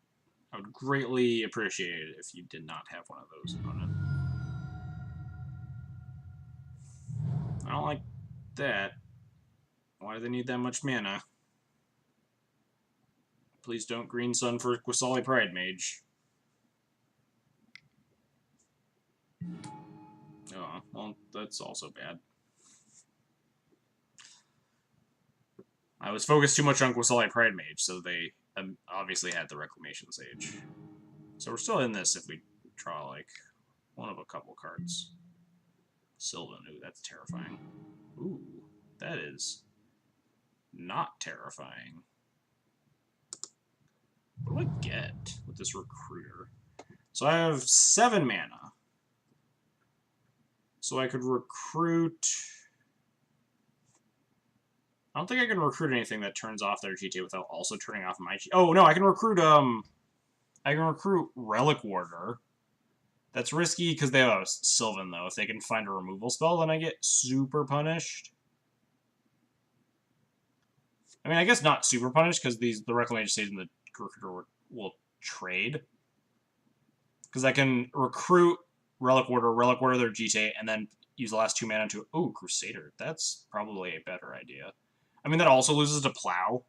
greatly appreciate it if you did not have one of those opponent. I don't like that. Why do they need that much mana? Please don't Green Sun for Quasali Pride Mage. Oh, well, that's also bad. I was focused too much on Quasali Pride Mage, so they obviously had the Reclamation Sage. So we're still in this if we draw, like, one of a couple cards. Sylvan, ooh, that's terrifying. Ooh, that is not terrifying. What do I get with this Recruiter? So I have 7 mana. So I could recruit... I don't think I can recruit anything that turns off their GTA without also turning off my GTA. Oh, no, I can recruit, Relic Warder. That's risky because they have a Sylvan, though. If they can find a removal spell, then I get super punished. I mean, I guess not super punished, because the Reclamation Stage and the Recruiter will trade. Because I can recruit Relic Warder their GTA, and then use the last 2 mana to... Ooh, Crusader. That's probably a better idea. I mean, that also loses to Plow.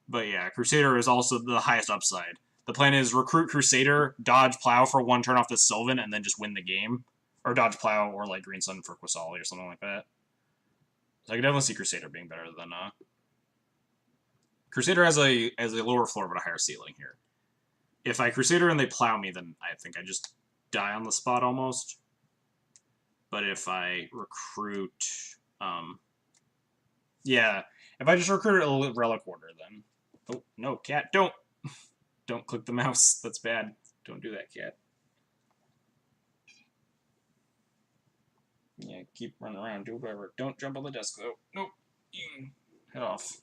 But yeah, Crusader is also the highest upside. The plan is recruit Crusader, dodge Plow for 1 turn off the Sylvan, and then just win the game. Or dodge Plow or like Green Sun for Quasali or something like that. So I could definitely see Crusader being better than... Crusader has a lower floor but a higher ceiling here. If I Crusader and they Plow me, then I think I just die on the spot almost. But if I recruit... yeah, if I just recruit a Relic Warder, then... Oh, no, cat, don't! Don't click the mouse. That's bad. Don't do that, cat. Yeah, keep running around. Do whatever. Don't jump on the desk, though. Nope. Head off.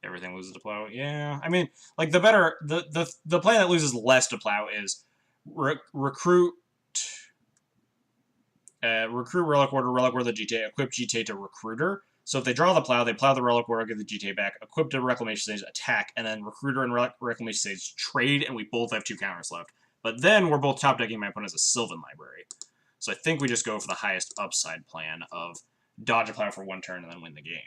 Everything loses to Plow. Yeah, I mean, like, the better... The plan that loses less to Plow is recruit... recruit Relic Warder GTA, equip GTA to Recruiter. So if they draw the Plow, they Plow the Relic Warder, get the GTA back, equip to Reclamation Stage, attack, and then Recruiter and Reclamation Stage trade, and we both have 2 counters left. But then we're both top decking my opponent as a Sylvan Library. So I think we just go for the highest upside plan of dodge a Plow for 1 turn and then win the game.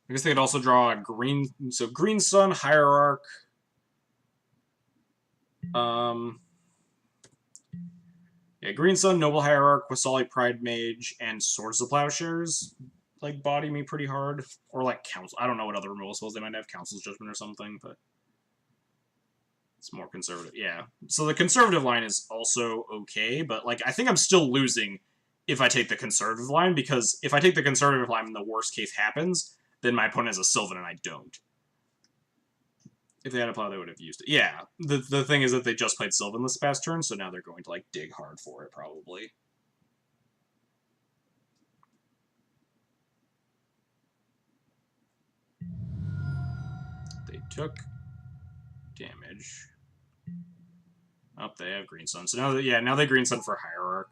I guess they could also draw a green... So Green Sun, Hierarch... Yeah, Green Sun, Noble Hierarch, Quasali Pride Mage, and Swords of Plowshares, like, body me pretty hard. Or, like, Council... I don't know what other removal spells they might have. Council's Judgment or something, but... It's more conservative. Yeah. So the conservative line is also okay, but, like, I think I'm still losing if I take the conservative line, because if I take the conservative line and the worst case happens, then my opponent has a Sylvan and I don't. If they had a Plow, they would have used it. Yeah. The thing is that they just played Sylvan this past turn, so now they're going to, like, dig hard for it, probably. They took damage. Oh, they have Green Sun. So now, now they Green Sun for Hierarch,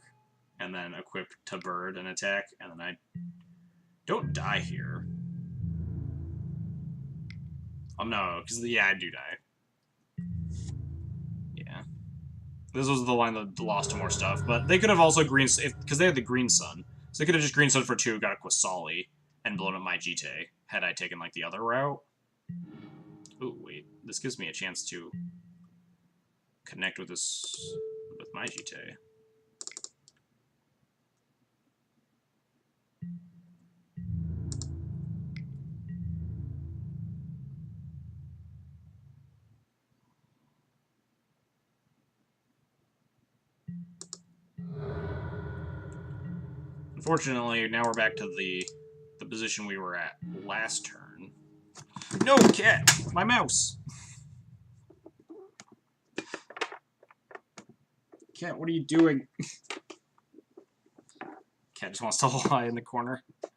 and then equip to Bird and attack, and then I don't die here. Oh no, because yeah, I do die. Yeah, this was the line that lost to more stuff, but they could have also because they had the Green Sun, so they could have just Green Sun for 2, got a Quasali, and blown up my GTA had I taken like the other route. Oh wait, this gives me a chance to connect with my GTA. Unfortunately, now we're back to the position we were at last turn. No, cat! My mouse! Cat, what are you doing? Cat just wants to lie in the corner. What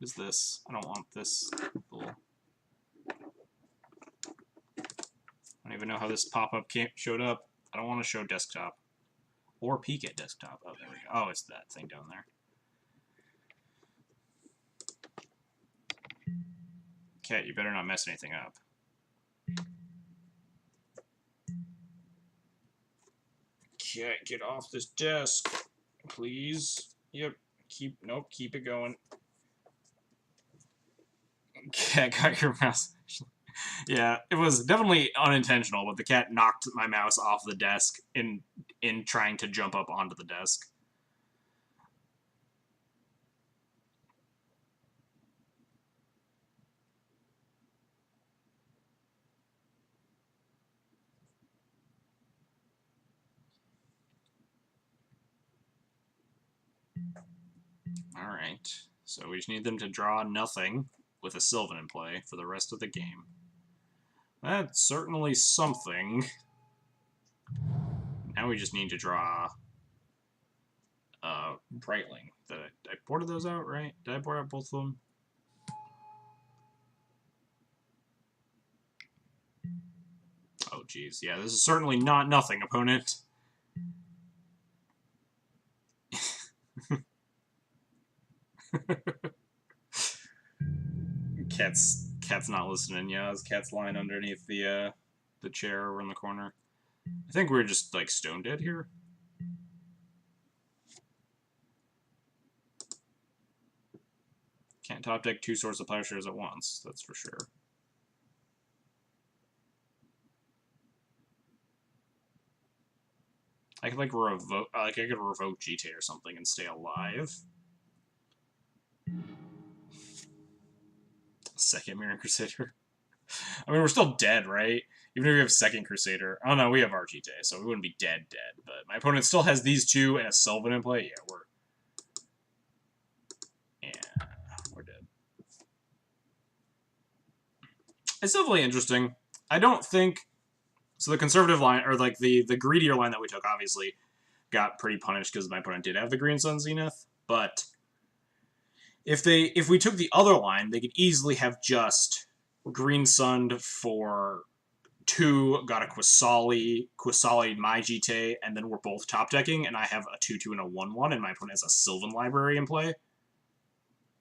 is this? I don't want this. I don't even know how this pop-up showed up. I don't want to show desktop. Or peek at desktop. Oh, there we go. Oh, it's that thing down there. Cat, you better not mess anything up. Cat, get off this desk, please. Yep. Nope, keep it going. Cat, got your mouse. Yeah, it was definitely unintentional, but the cat knocked my mouse off the desk in trying to jump up onto the desk. Alright, so we just need them to draw nothing with a Sylvan in play for the rest of the game. That's certainly something. Now we just need to draw Brightling. I boarded those out, right? Did I board out both of them? Oh, geez. Yeah, this is certainly not nothing, opponent. Cat's not listening. Yeah, his cat's lying underneath the chair over in the corner. I think we're just like stone dead here. Can't top deck 2 Swords of Plowshares at once. That's for sure. I could like revoke, I could revoke GTA or something and stay alive. Second Mirror Crusader. I mean, we're still dead, right? Even if we have Second Crusader. Oh no, we have our GTA, so we wouldn't be dead. But my opponent still has these 2 and a Sylvan in play. Yeah, we're dead. It's definitely interesting. I don't think so. The conservative line, or like the greedier line that we took, obviously got pretty punished because my opponent did have the Green Sun Zenith. But if we took the other line, they could easily have just Green Sunned for 2, got a Quasali my GTA, and then we're both top decking, and I have a 2/2 and a 1/1, and my opponent has a Sylvan Library in play.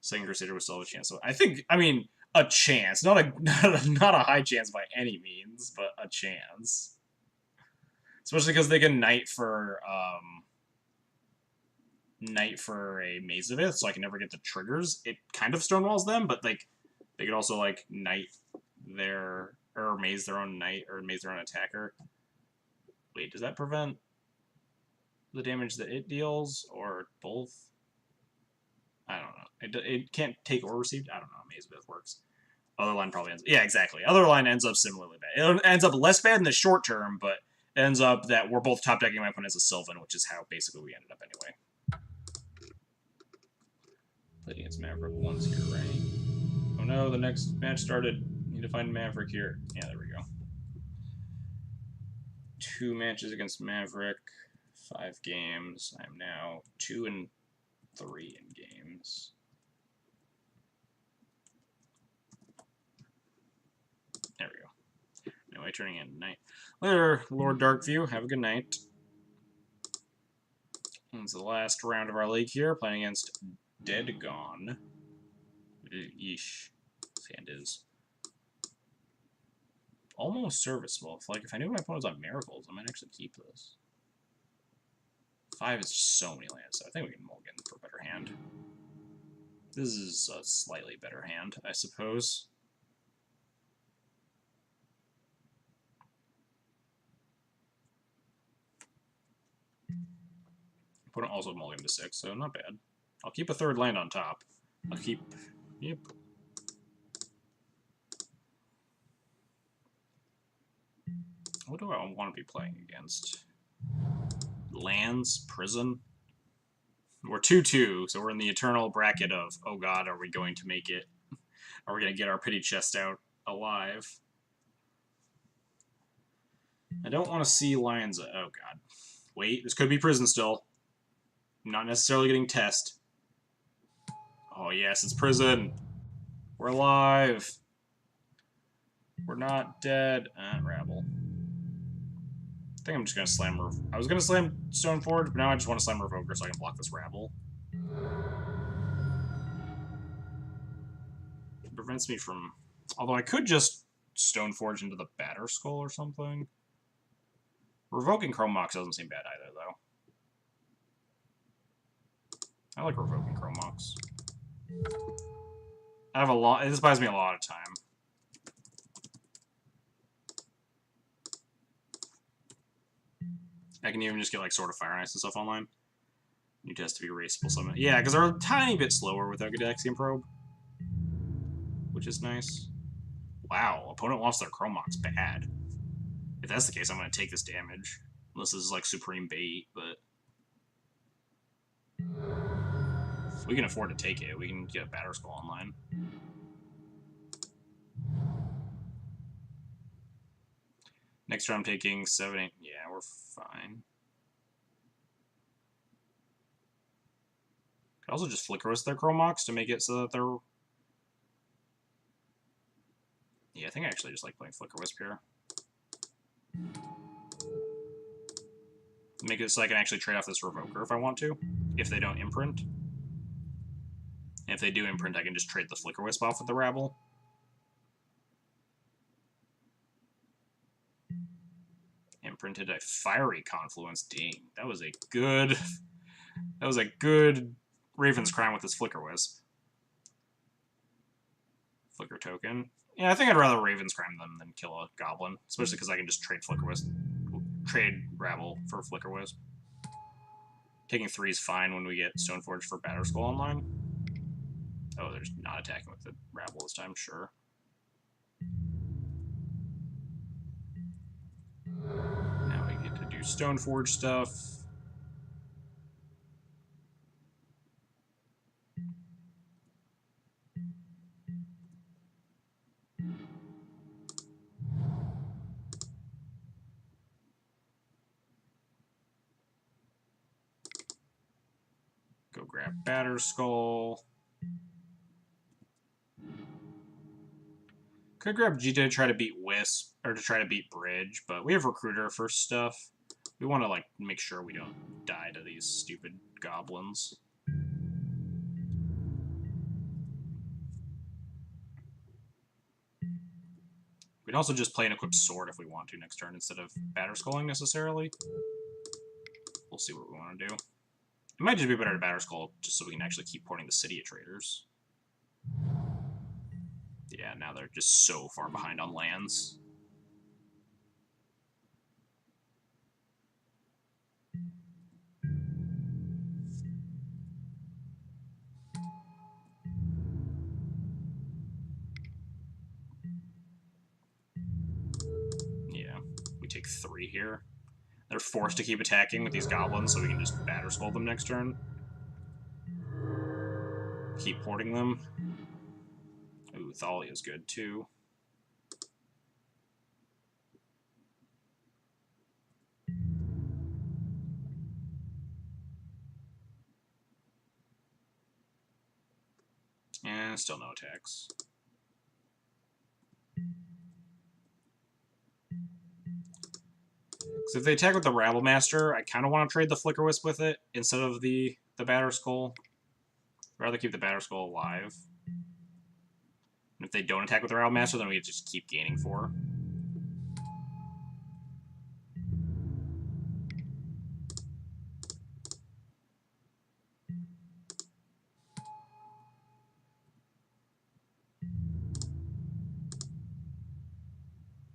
Second Crusader would still have a chance. So I mean, a chance, not a high chance by any means, but a chance. Especially because they can Knight for a Mazavith, so I can never get the triggers. It kind of stonewalls them, but like they could also like Knight their or maze their own Knight or maze their own attacker. Wait, does that prevent the damage that it deals or both? I don't know. It can't take or receive. I don't know how Mazavith works. Other line probably ends. Yeah, exactly. Other line ends up similarly bad. It ends up less bad in the short term, but it ends up that we're both top decking my opponent as a Sylvan, which is how basically we ended up anyway. Played against Maverick once here, right? Oh no, the next match started. Need to find Maverick here. Yeah, there we go. 2 matches against Maverick, 5 games. I'm now 2 and 3 in games. There we go. Anyway, turning in night. Later, Lord Darkview. Have a good night. It's the last round of our league here, playing against Dead Gone. Yeesh. This hand is almost serviceable. If I knew my opponent was on Miracles, I might actually keep this. 5 is just so many lands, so I think we can mulligan for a better hand. This is a slightly better hand, I suppose. Opponent also mulligan to 6, so not bad. I'll keep a 3rd land on top. I'll keep... Yep. What do I want to be playing against? Lands? Prison? We're 2-2, so we're in the eternal bracket of, oh god, are we going to make it? Are we going to get our pity chest out alive? I don't want to see Lions... Oh god. Wait, this could be prison still. I'm not necessarily getting test. Oh yes, it's prison. We're alive. We're not dead. Rabble. I think I'm just going to slam... I was going to slam Stoneforge, but now I just want to slam Revoker so I can block this Rabble. It prevents me from... Although I could just Stoneforge into the Batter Skull or something. Revoking Chrome Mox doesn't seem bad either, though. I like Revoking Chrome Mox. I have a lot... This buys me a lot of time. I can even just get like Sword of Fire and Ice and stuff online. New test to be erasable summon. Yeah, because they're a tiny bit slower without Gadaxian Probe. Which is nice. Wow, opponent wants their Chrome Mox bad. If that's the case, I'm going to take this damage. Unless this is like Supreme Bait, but... If we can afford to take it, we can get a Batter Skull online. Next round taking 7, 8. Yeah, we're fine. Could also just flicker with their Chromox to make it so that they're... Yeah, I think I actually just like playing Flicker Wisp here. Make it so I can actually trade off this Revoker if I want to, if they don't imprint. And if they do imprint, I can just trade the Flicker Wisp off with the Rabble. Imprinted a Fiery Confluence. Dang, that was a good... That was a good Raven's Crown with this Flicker Wisp. Flicker token. Yeah, I think I'd rather Raven's Crown them than kill a Goblin, especially because I can just trade Flicker Wisp, trade Rabble for Flicker Wisp. Taking 3 is fine when we get Stoneforge for Batterskull online. Oh, they're just not attacking with the Rabble this time, sure. Now we get to do Stoneforge stuff. Go grab Batterskull. Could grab Gita to try to beat Wisp, or to try to beat Bridge, but we have Recruiter for stuff. We want to, like, make sure we don't die to these stupid goblins. We'd also just play an equipped sword if we want to next turn instead of Batterskulling necessarily. We'll see what we want to do. It might just be better to Batterskull just so we can actually keep porting the City of Traders. Yeah, now they're just so far behind on lands. Yeah, we take 3 here. They're forced to keep attacking with these goblins so we can just Batterskull them next turn. Keep porting them. Ooh, Thalia's good too. And still no attacks. So if they attack with the Rabble Master, I kind of want to trade the Flicker Wisp with it instead of the Batterskull. I'd rather keep the Batterskull alive. And if they don't attack with the Rabble Master, then we just keep gaining 4.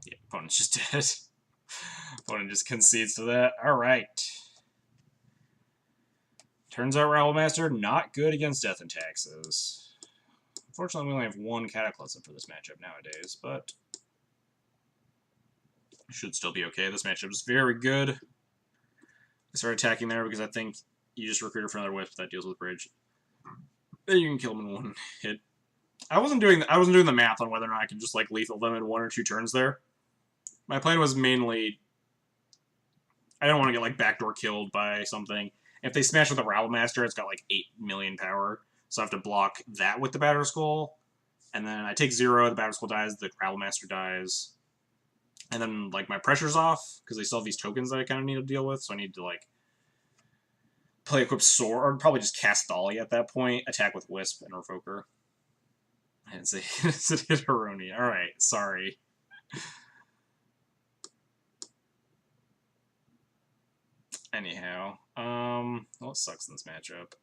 Yeah, opponent's just dead. Opponent just concedes to that. Alright. Turns out Rabble Master, not good against Death and Taxes. Unfortunately, we only have 1 Cataclysm for this matchup nowadays, but should still be okay. This matchup is very good. I started attacking there because I think you just recruit for another Wisp that deals with Bridge. Then you can kill them in 1 hit. I wasn't doing the math on whether or not I could just like lethal them in 1 or 2 turns there. My plan was mainly I don't want to get like backdoor killed by something. If they smash with the Rabble Master, it's got like 8 million power, so I have to block that with the Batterskull. And then I take 0, the Batterskull dies, the Rabble Master dies. And then like my pressure's off because they still have these tokens that I kind of need to deal with, so I need to like play equipped sword, or probably just cast Dolly at that point, attack with Wisp and Revoker. And it's a hit Haroni. Alright, sorry. Anyhow, what sucks in this matchup?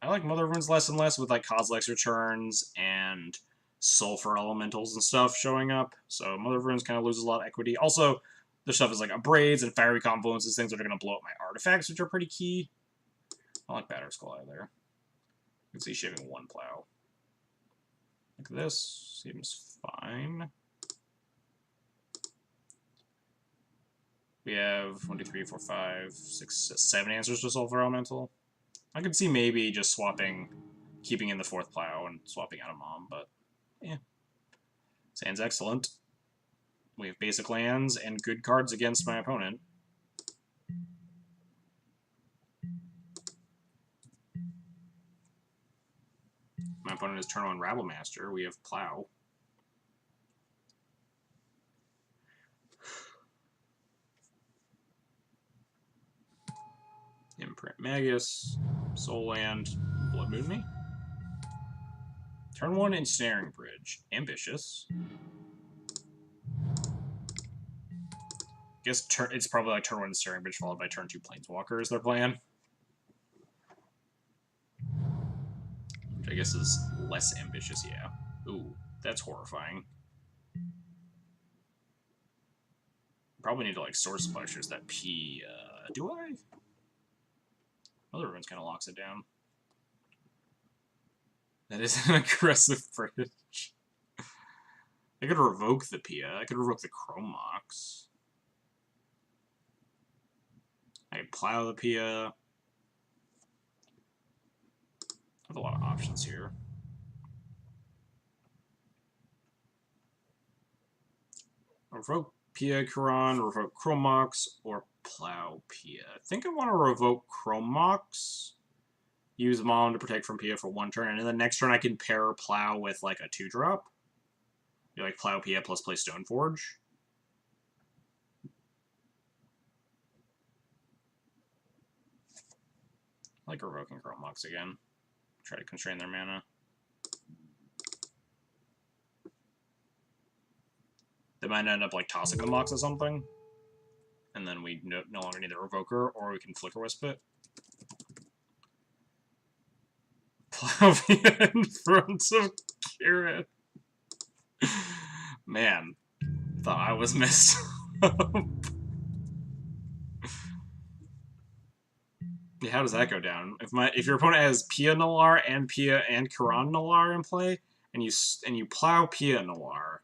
I like Mother Runes less and less with like Kozilek's returns and Sulfur Elementals and stuff showing up, so Mother Runes kind of loses a lot of equity. Also, the stuff is like Abrades and Fiery Confluences, things that are going to blow up my artifacts, which are pretty key. I like Batterskull either. You can see shaving 1 plow. Like this seems fine. We have 1, 2, 3, 4, 5, 6, 7 answers to Sulfur Elemental. I could see maybe just swapping, keeping in the 4th plow and swapping out a Mom, but yeah. Sounds excellent. We have basic lands and good cards against my opponent. My opponent is turn 1 Rabble Master. We have Plow. Imprint Magus. Soul Land. Blood Moon me. Turn 1 Ensnaring Bridge. Ambitious. Guess it's probably like turn 1 Ensnaring Bridge followed by turn 2 Planeswalker is their plan. Which I guess is less ambitious, yeah. Ooh, that's horrifying. Probably need to like Source Splashers that P. Do I? Other runes kind of locks it down. That is an aggressive bridge. I could revoke the Pia. I could revoke the Chrome Mox. I could plow the Pia. I have a lot of options here. Revoke Pia Quran, revoke Chrome Mox, or plow Pia. I think I want to revoke Chrome Mox. Use Mom to protect from Pia for 1 turn, and then the next turn I can pair Plow with like a 2-drop. You like Plow Pia plus play Stoneforge. I like revoking Chrome Mox again. Try to constrain their mana. They might end up like tossing the Mox or something. And then we no longer need the Revoker, or we can Flicker Wisp it. Plow Pia in front of Kieran. Man, thought I was messed up. Yeah, how does that go down? If your opponent has Pia Nalar and Pia and Kiran Nalar in play, and you plow Pia Nalar,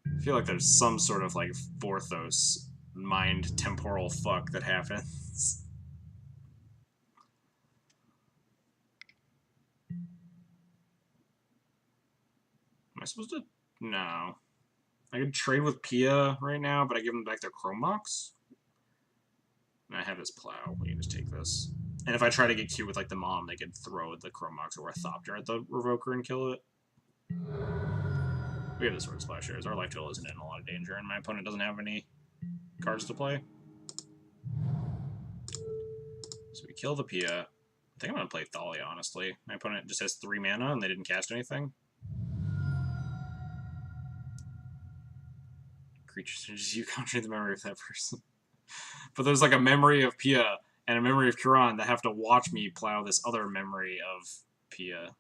I feel like there's some sort of like Vorthos mind temporal fuck that happens. Am I supposed to? No. I could trade with Pia right now, but I give them back their Chrome Mox. And I have this Plow. We can just take this. And if I try to get cute with like the Mom, they could throw the Chrome Mox or a Thopter at the Revoker and kill it. We have the Sword Splashers. Our life total isn't in a lot of danger, and my opponent doesn't have any cards to play. So we kill the Pia. I think I'm going to play Thalia, honestly. My opponent just has 3 mana, and they didn't cast anything. Creatures just you conjure the memory of that person. But there's like a memory of Pia and a memory of Kiran that have to watch me plow this other memory of Pia.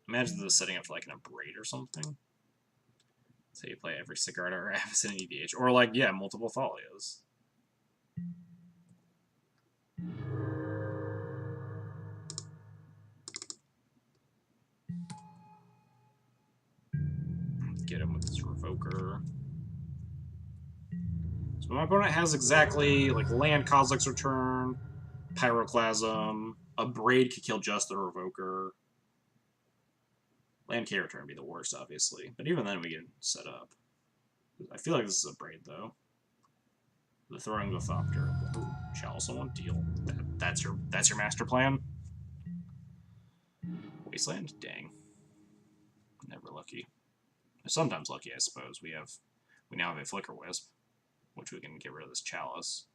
Imagine this setting up for like an Abrade or something. So you play every Sigarda or Avacyn in EDH. Or like, yeah, multiple Thalias. Get him with this Revoker. So my opponent has exactly like Land Kozilek's Return, Pyroclasm, Abrade could kill just the Revoker. Land K Return would be the worst, obviously. But even then we get set up. I feel like this is Abrade, though. The throwing the Thopter. Ooh, Chalice on 1 deal. That's your master plan? Wasteland? Dang. Never lucky. Sometimes lucky, I suppose. We now have a Flicker Wisp, which we can get rid of this Chalice.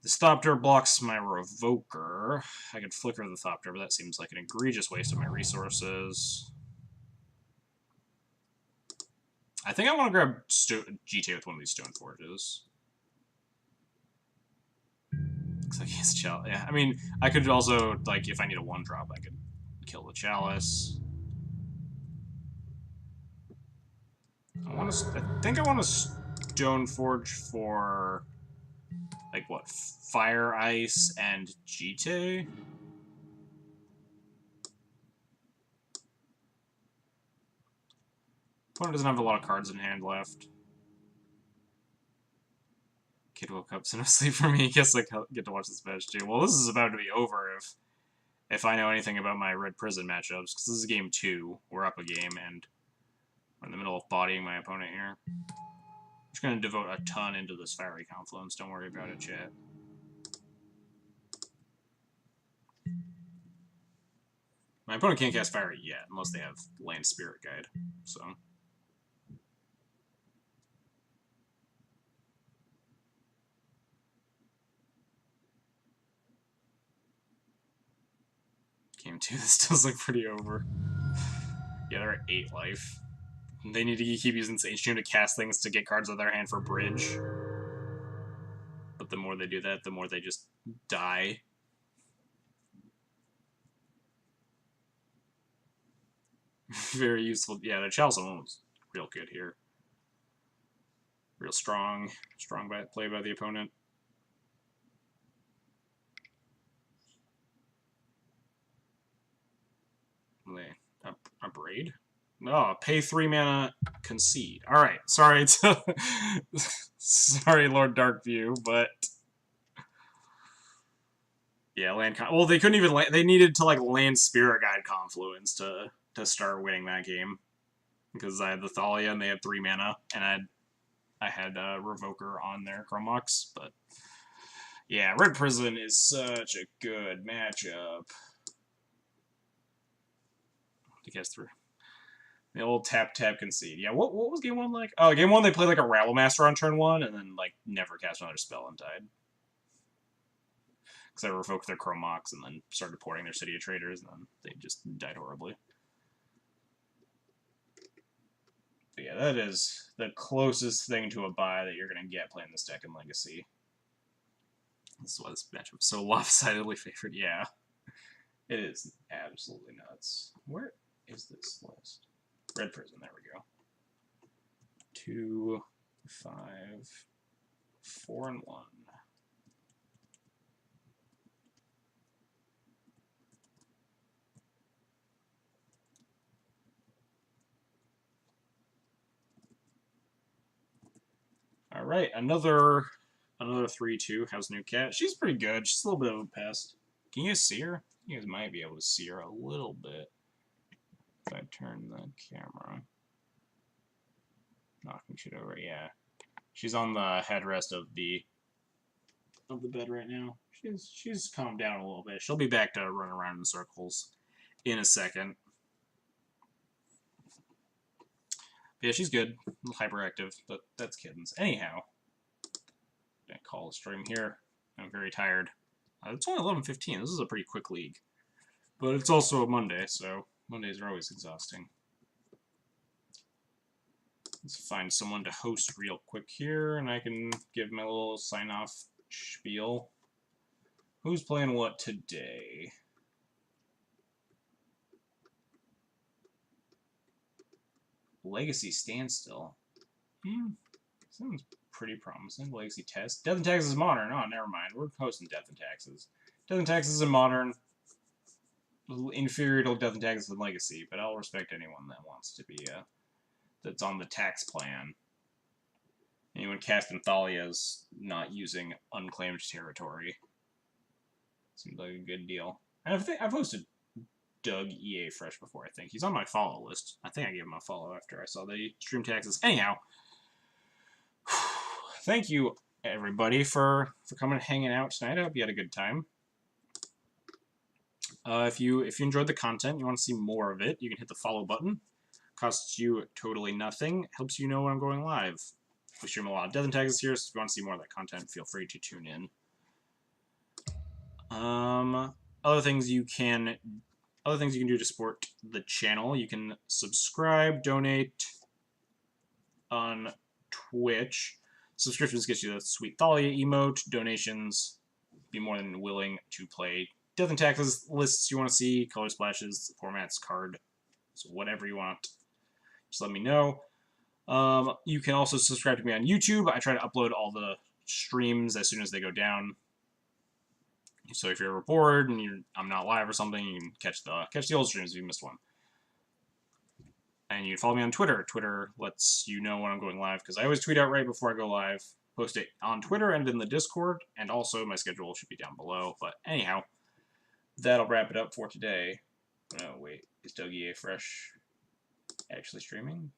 The Thopter blocks my Revoker. I could Flicker the Thopter, but that seems like an egregious waste of my resources. I think I want to grab GTA with one of these Stoneforges. Looks like he has Chalice. Yeah, I mean, I could also, like, if I need a 1-drop, I could kill the Chalice. I think I want to Stoneforge for, like, what, Fire, Ice, and GTA? Opponent doesn't have a lot of cards in hand left. Kid woke up, so no sleep for me. Guess I get to watch this match too. Well, this is about to be over if I know anything about my Red Prison matchups, because this is game 2, we're up a game, and we're in the middle of bodying my opponent here. I'm just going to devote a ton into this Fiery Confluence, don't worry about it, chat. My opponent can't cast Fiery yet, unless they have Land Spirit Guide, so... Game 2, this does look pretty over. Yeah, they're at 8 life. They need to keep using this H-Tune to cast things to get cards out of their hand for bridge. But the more they do that, the more they just die. Very useful. Yeah, the Chalice was real good here. Real strong. Strong play by the opponent. A Braid? No, pay 3 mana, concede. Alright, sorry to... sorry, Lord Darkview, but... Yeah, well, they couldn't even... They needed to, like, land Spirit Guide Confluence to start winning that game. Because I had the Thalia, and they had 3 mana, and I had Revoker on their Chromox, but... Yeah, Red Prison is such a good matchup. To cast through. The old tap concede. Yeah, what was game 1 like? Oh, game 1 they played like a Rabble Master on turn 1 and then like never cast another spell and died. Because I revoked their Chromox and then started porting their City of Traders and then they just died horribly. But yeah, that is the closest thing to a buy that you're going to get playing this deck in Legacy. This is why this matchup is so lopsidedly favored. Yeah. It is absolutely nuts. Where is this list? Red Prison, there we go. 2, 5, 4, and 1. All right, another 3/2. How's New Cat? She's pretty good. She's a little bit of a pest. Can you guys see her? You guys might be able to see her a little bit. If I turn the camera. Knocking shit over, yeah. She's on the headrest of the bed right now. She's calmed down a little bit. She'll be back to run around in circles in a second. But yeah, she's good. A little hyperactive, but that's kittens. Anyhow, I'm gonna call a stream here. I'm very tired. It's only 11:15. This is a pretty quick league. But it's also a Monday, so Mondays are always exhausting. Let's find someone to host real quick here, and I can give my little sign-off spiel. Who's playing what today? Legacy Standstill. Sounds pretty promising. Legacy Test. Death and Taxes is Modern. Oh, never mind. We're hosting Death and Taxes. Death and Taxes is Modern. Inferior to Death and Taxes in Legacy, but I'll respect anyone that wants to be, that's on the tax plan. Anyone casting Thalia's not using unclaimed territory. Seems like a good deal. And I've hosted Doug EA Fresh before, I think. He's on my follow list. I think I gave him a follow after I saw the stream taxes. Anyhow, thank you, everybody, for coming and hanging out tonight. I hope you had a good time. If you enjoyed the content, you want to see more of it, you can hit the follow button. Costs you totally nothing. Helps you know when I'm going live. We stream a lot of Death and Taxes here, so if you want to see more of that content, feel free to tune in. Other things you can do to support the channel. You can subscribe, donate on Twitch. Subscriptions get you the sweet Thalia emote. Donations, be more than willing to play Death and Taxes lists you want to see, color splashes, formats, card, so whatever you want. Just let me know. You can also subscribe to me on YouTube. I try to upload all the streams as soon as they go down. So if you're ever bored and I'm not live or something, you can catch the old streams if you missed one. And you can follow me on Twitter. Twitter lets you know when I'm going live, because I always tweet out right before I go live. Post it on Twitter and in the Discord, and also my schedule should be down below. But anyhow, that'll wrap it up for today. Oh, wait. Is Dougie A. Fresh actually streaming?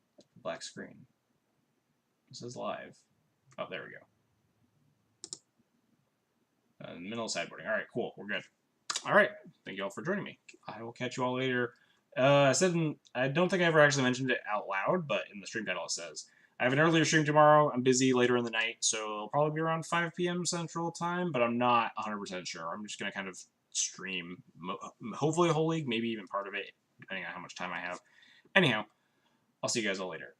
Black screen. This is live. Oh, there we go. Middle sideboarding. Alright, cool. We're good. Alright. Thank you all for joining me. I will catch you all later. I don't think I ever actually mentioned it out loud, but in the stream title it says, I have an earlier stream tomorrow. I'm busy later in the night, so it'll probably be around 5 p.m. Central Time, but I'm not 100% sure. I'm just going to kind of stream, hopefully a whole league, maybe even part of it, depending on how much time I have. Anyhow, I'll see you guys all later.